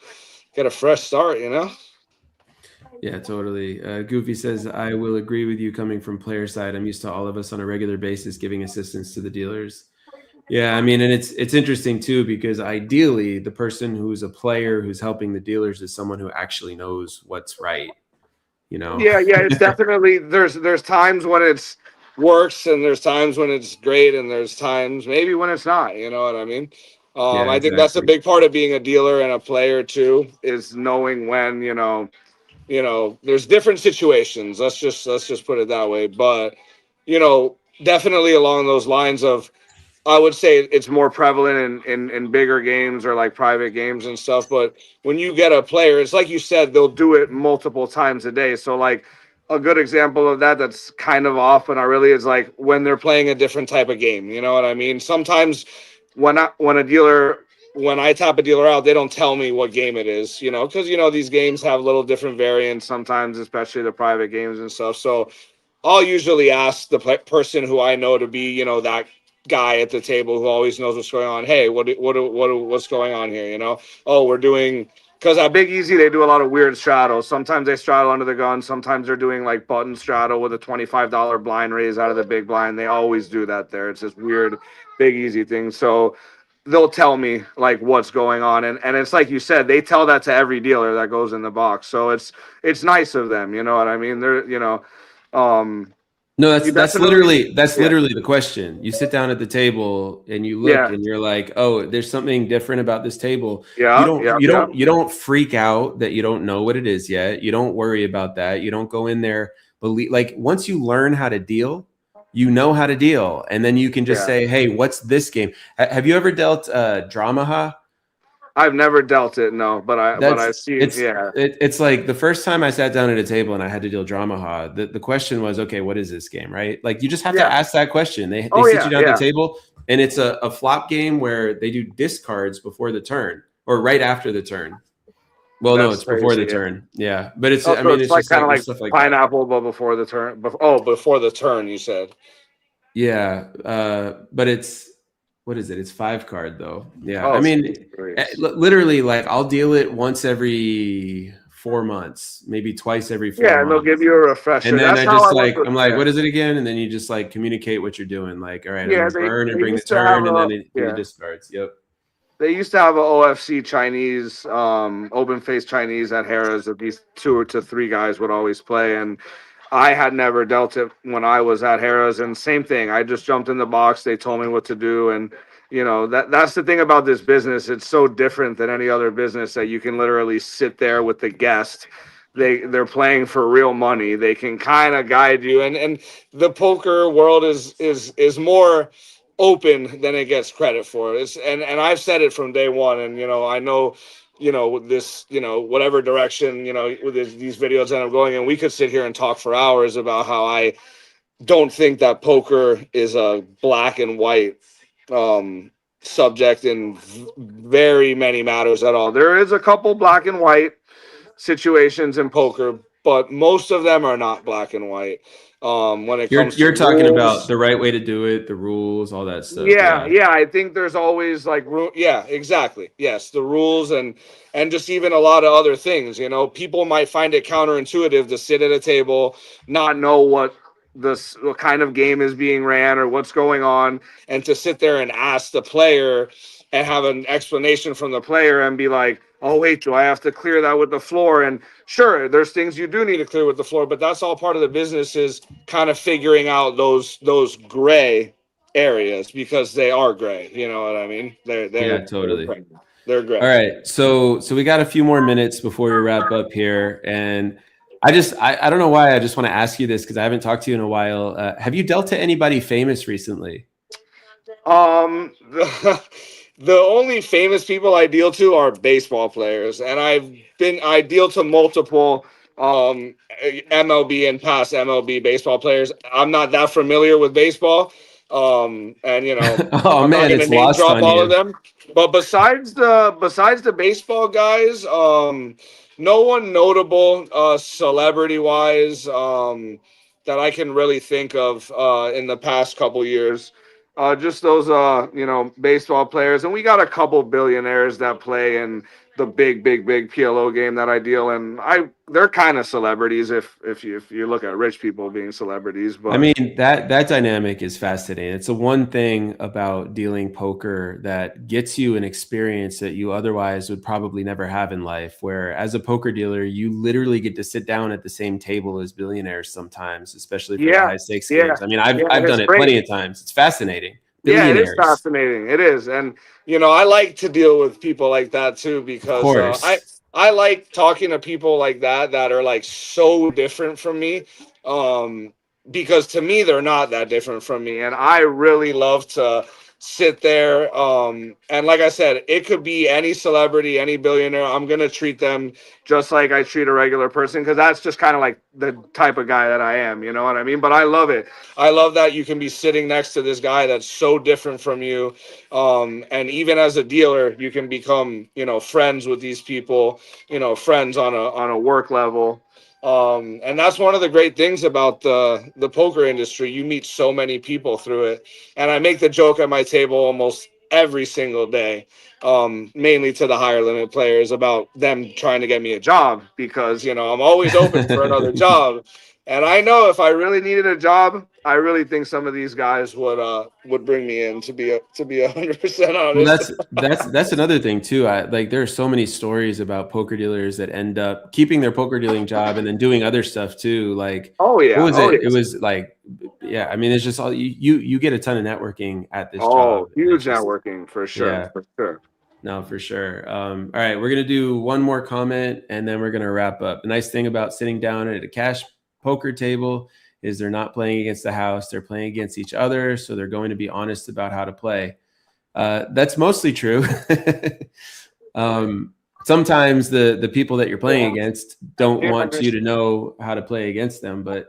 fresh start, Yeah, totally. Goofy says, I will agree with you coming from player side. I'm used to all of us on a regular basis giving assistance to the dealers. Yeah, I mean, and it's interesting too, because ideally the person who's a player who's helping the dealers is someone who actually knows what's right, you know. Yeah, yeah, it's definitely there's times when it's works and there's times when it's great and there's times maybe when it's not, you know what I mean? Yeah, I think that's a exactly. big part of being a dealer and a player too, is knowing when, there's different situations. Let's just put it that way. But, definitely along those lines of I would say it's more prevalent in bigger games or like private games and stuff. But when you get a player, it's like you said, they'll do it multiple times a day. So like a good example of that that's kind of off, but not really, is like when they're playing a different type of game. You know what I mean? Sometimes when I tap a dealer out, they don't tell me what game it is, because these games have little different variants sometimes, especially the private games and stuff. So I'll usually ask the person who I know to be, that guy at the table who always knows what's going on. Hey, what's going on here? Oh, we're doing, because at Big Easy they do a lot of weird straddles. Sometimes they straddle under the gun. Sometimes they're doing like button straddle with a $25 blind raise out of the big blind. They always do that there. It's this weird Big Easy thing. So they'll tell me like what's going on, and it's like you said, they tell that to every dealer that goes in the box. So it's nice of them. You know what I mean? Um, No, you that's definitely, literally yeah, the question. You sit down at the table and you look yeah, and you're like, "Oh, there's something different about this table." You yeah, don't yeah, you yeah, don't you don't freak out that you don't know what it is yet. You don't worry about that. You don't go in there believe, like, once you learn how to deal, you know how to deal, and then you can just yeah. say, "Hey, what's this game?" Have you ever dealt Dramaha? I've never dealt it, no, but That's I've seen, yeah, it's like the first time I sat down at a table and I had to deal Dramaha, the question was, okay, what is this game, right? Like you just have to yeah. ask that question. They Oh sit you yeah, down at the yeah. table and it's a flop game where they do discards before the turn or right after the turn. Well, no, That's it's before crazy. the Yeah. turn. Yeah. But it's Oh, I so mean it's it's like just kind like of there's like stuff like that. pineapple, but before the turn. Oh, before the turn, you said. Yeah. But it's what is it? It's 5 card though. Yeah. I Oh, mean serious. literally like I'll deal it once every 4 months, maybe twice every four Yeah, and they'll give months. you a And refresher. then That's I how I just was. like, I'm like, Yeah, what is it again? And then you just like communicate what you're doing. Like, all right, I'm yeah. gonna They burn and they bring the used to have turn, and a then it give you yeah. discards. Yep. They used to have a OFC Chinese, open face Chinese at Harrah's that these 2 to 3 guys would always play. And I had never dealt it when I was at Harrah's. And same thing. I just jumped in the box. They told me what to do. And, that's the thing about this business. It's so different than any other business that you can literally sit there with the guest. They're playing for real money. They can kind of guide you. And the poker world is more open than it gets credit for. And I've said it from day one. And I know, with this, whatever direction, with these videos that I'm going, and we could sit here and talk for hours about how I don't think that poker is a black and white subject in very many matters at all. There is a couple black and white situations in poker, but most of them are not black and white. When it comes to You're talking about rules, the right way to do it, the rules, all that stuff. yeah, Yeah. yeah, I think there's always like yeah, exactly. Yes, the rules and just even a lot of other things, people might find it counterintuitive to sit at a table, not know what kind of game is being ran or what's going on, and to sit there and ask the player and have an explanation from the player and be like, "Oh wait, do I have to clear that with the floor?" And sure, there's things you do need to clear with the floor, but that's all part of the business, is kind of figuring out those gray areas, because they are gray. You know what I mean? Yeah, totally. They're All gray. right. So we got a few more minutes before we wrap up here. And I don't know why I just want to ask you this because I haven't talked to you in a while. Have you dealt to anybody famous recently? The only famous people I deal to are baseball players, and I deal to multiple MLB and past MLB baseball players. I'm not that familiar with baseball, and Oh I'm not man, going to it's name lost drop on all of you. them. But besides the baseball guys, no one notable celebrity wise that I can really think of in the past couple years. Just those baseball players, and we got a couple billionaires that play in the big PLO game that I deal in. They're kind of celebrities if you look at rich people being celebrities. But I mean, that dynamic is fascinating. It's the one thing about dealing poker that gets you an experience that you otherwise would probably never have in life, where as a poker dealer, you literally get to sit down at the same table as billionaires sometimes, especially for the high stakes games. I mean, I've done it plenty of times. It's fascinating. Yeah, it is Billionaires. fascinating. It is. And, I like to deal with people like that too, Of because course. I like talking to people like that are like so different from me. Because to me, they're not that different from me. And I really love to sit there. And like I said, it could be any celebrity, any billionaire. I'm going to treat them just like I treat a regular person, because that's just kind of like the type of guy that I am. You know what I mean? But I love it. I love that you can be sitting next to this guy that's so different from you. And even as a dealer, you can become, friends with these people, friends on a work level. And that's one of the great things about the poker industry. You meet so many people through it. And I make the joke at my table almost every single day, mainly to the higher limit players, about them trying to get me a job, because, I'm always open for another job. And I know if I really needed a job, I really think some of these guys would bring me in, to be 100% Well, honest. that's another thing too. There are so many stories about poker dealers that end up keeping their poker dealing job and then doing other stuff too. Like, Oh what yeah, was oh it? It yes, was like, yeah. I mean, it's just all you get a ton of networking at this job, oh and it's huge just networking for sure, yeah, for sure. no, for sure. All right, we're gonna do one more comment and then we're gonna wrap up. The nice thing about sitting down at a cash poker table is they're not playing against the house; they're playing against each other, so they're going to be honest about how to play. That's mostly true. Sometimes the people that you're playing against don't want you to know how to play against them, but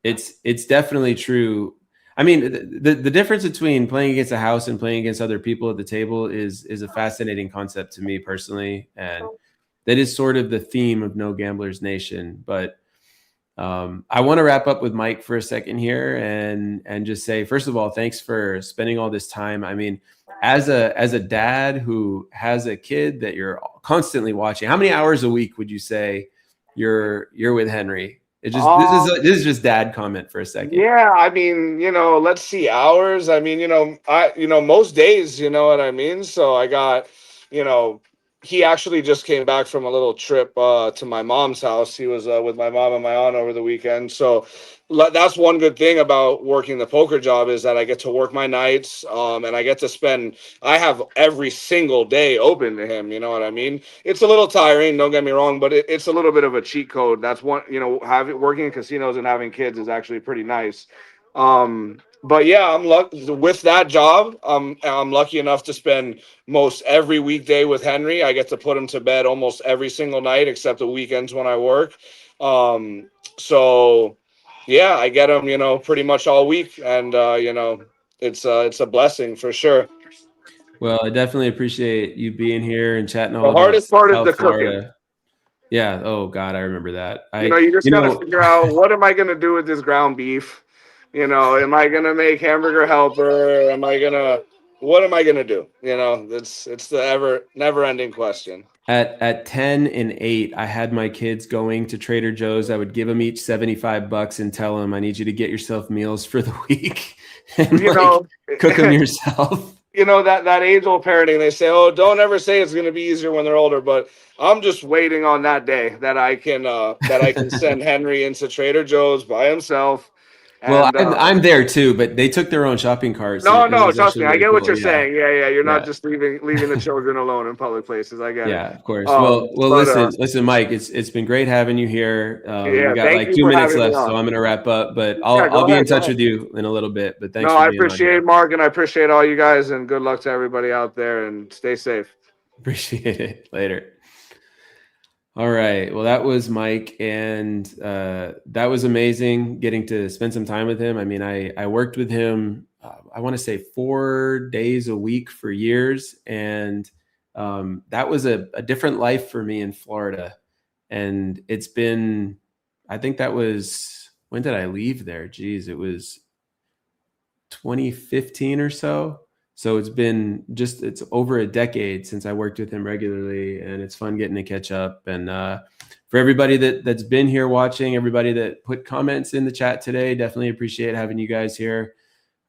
it's definitely true. I mean, the difference between playing against a house and playing against other people at the table is a fascinating concept to me personally, and that is sort of the theme of No Gamblers Nation. But I want to wrap up with Mike for a second here and just say, first of all, thanks for spending all this time. I mean, as a dad who has a kid that you're constantly watching, how many hours a week would you say you're with Henry? This is just dad comment for a second. Yeah, I mean, let's see, hours. I mean, most days, you know what I mean? So I got, you know, he actually just came back from a little trip to my mom's house. He was with my mom and my aunt over the weekend. So that's one good thing about working the poker job, is that I get to work my nights, and I get to spend, I have every single day open to him. You know what I mean? It's a little tiring, don't get me wrong, but it's a little bit of a cheat code. That's one, working in casinos and having kids is actually pretty nice. But yeah, I'm lucky with that job. I'm lucky enough to spend most every weekday with Henry. I get to put him to bed almost every single night, except the weekends when I work. So yeah, I get him, pretty much all week, and it's a blessing for sure. Well, I definitely appreciate you being here and chatting all The about hardest part is the South cooking. Florida. Yeah. Oh God, I remember that. You just got to figure out, what am I going to do with this ground beef? Am I going to make hamburger helper? What am I going to do? It's the never ending question. At 10 and 8, I had my kids going to Trader Joe's. I would give them each $75 and tell them, I need you to get yourself meals for the week and cook them yourself. That age old parenting, they say, oh, don't ever say it's going to be easier when they're older, but I'm just waiting on that day that I can send Henry into Trader Joe's by himself. Well, And I'm there too, but they took their own shopping carts and it no, was trust me, actually I really get what cool. you're Yeah. saying. Yeah, you're not Yeah. just leaving the children alone in public places. I get it. Yeah, of course. Well, But listen, Mike, it's been great having you here. yeah, We got thank like you 2 for minutes having me left, so on. I'm going to wrap up, but Yeah, I'll be in go touch ahead. with you in a little bit, but thanks No, for I being on appreciate here. Mark, and I appreciate all you guys, and good luck to everybody out there, and stay safe. Appreciate it. Later. All right. Well, that was Mike, and that was amazing getting to spend some time with him. I mean, I worked with him, I want to say 4 days a week for years, and that was a different life for me in Florida. And it's been, I think that was, when did I leave there? Geez, it was 2015 or so. So it's over a decade since I worked with him regularly, and it's fun getting to catch up. And for everybody that's been here watching, everybody that put comments in the chat today, definitely appreciate having you guys here.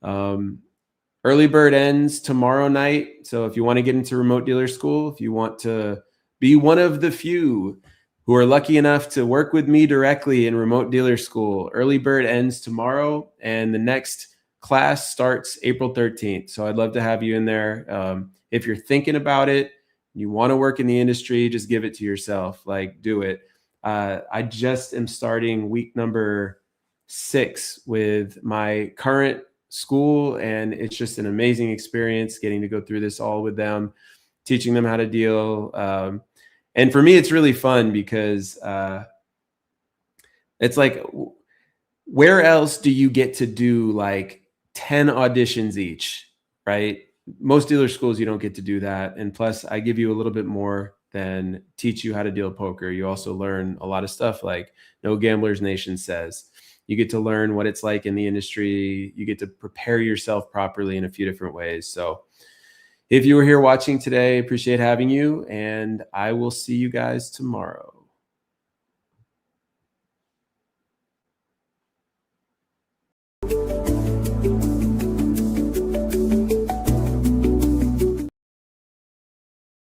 Early bird ends tomorrow night. So if you want to get into remote dealer school, if you want to be one of the few who are lucky enough to work with me directly in remote dealer school, early bird ends tomorrow, and the next class starts April 13th. So I'd love to have you in there. If you're thinking about it, you want to work in the industry, just give it to yourself. Like, do it. I just am starting week number 6 with my current school, and it's just an amazing experience getting to go through this all with them, teaching them how to deal. And for me, it's really fun because it's like, where else do you get to do like 10 auditions each, right? Most dealer schools, you don't get to do that. And plus, I give you a little bit more than teach you how to deal poker. You also learn a lot of stuff like No Gamblers Nation says. You get to learn what it's like in the industry. You get to prepare yourself properly in a few different ways. So if you were here watching today, appreciate having you, and I will see you guys tomorrow.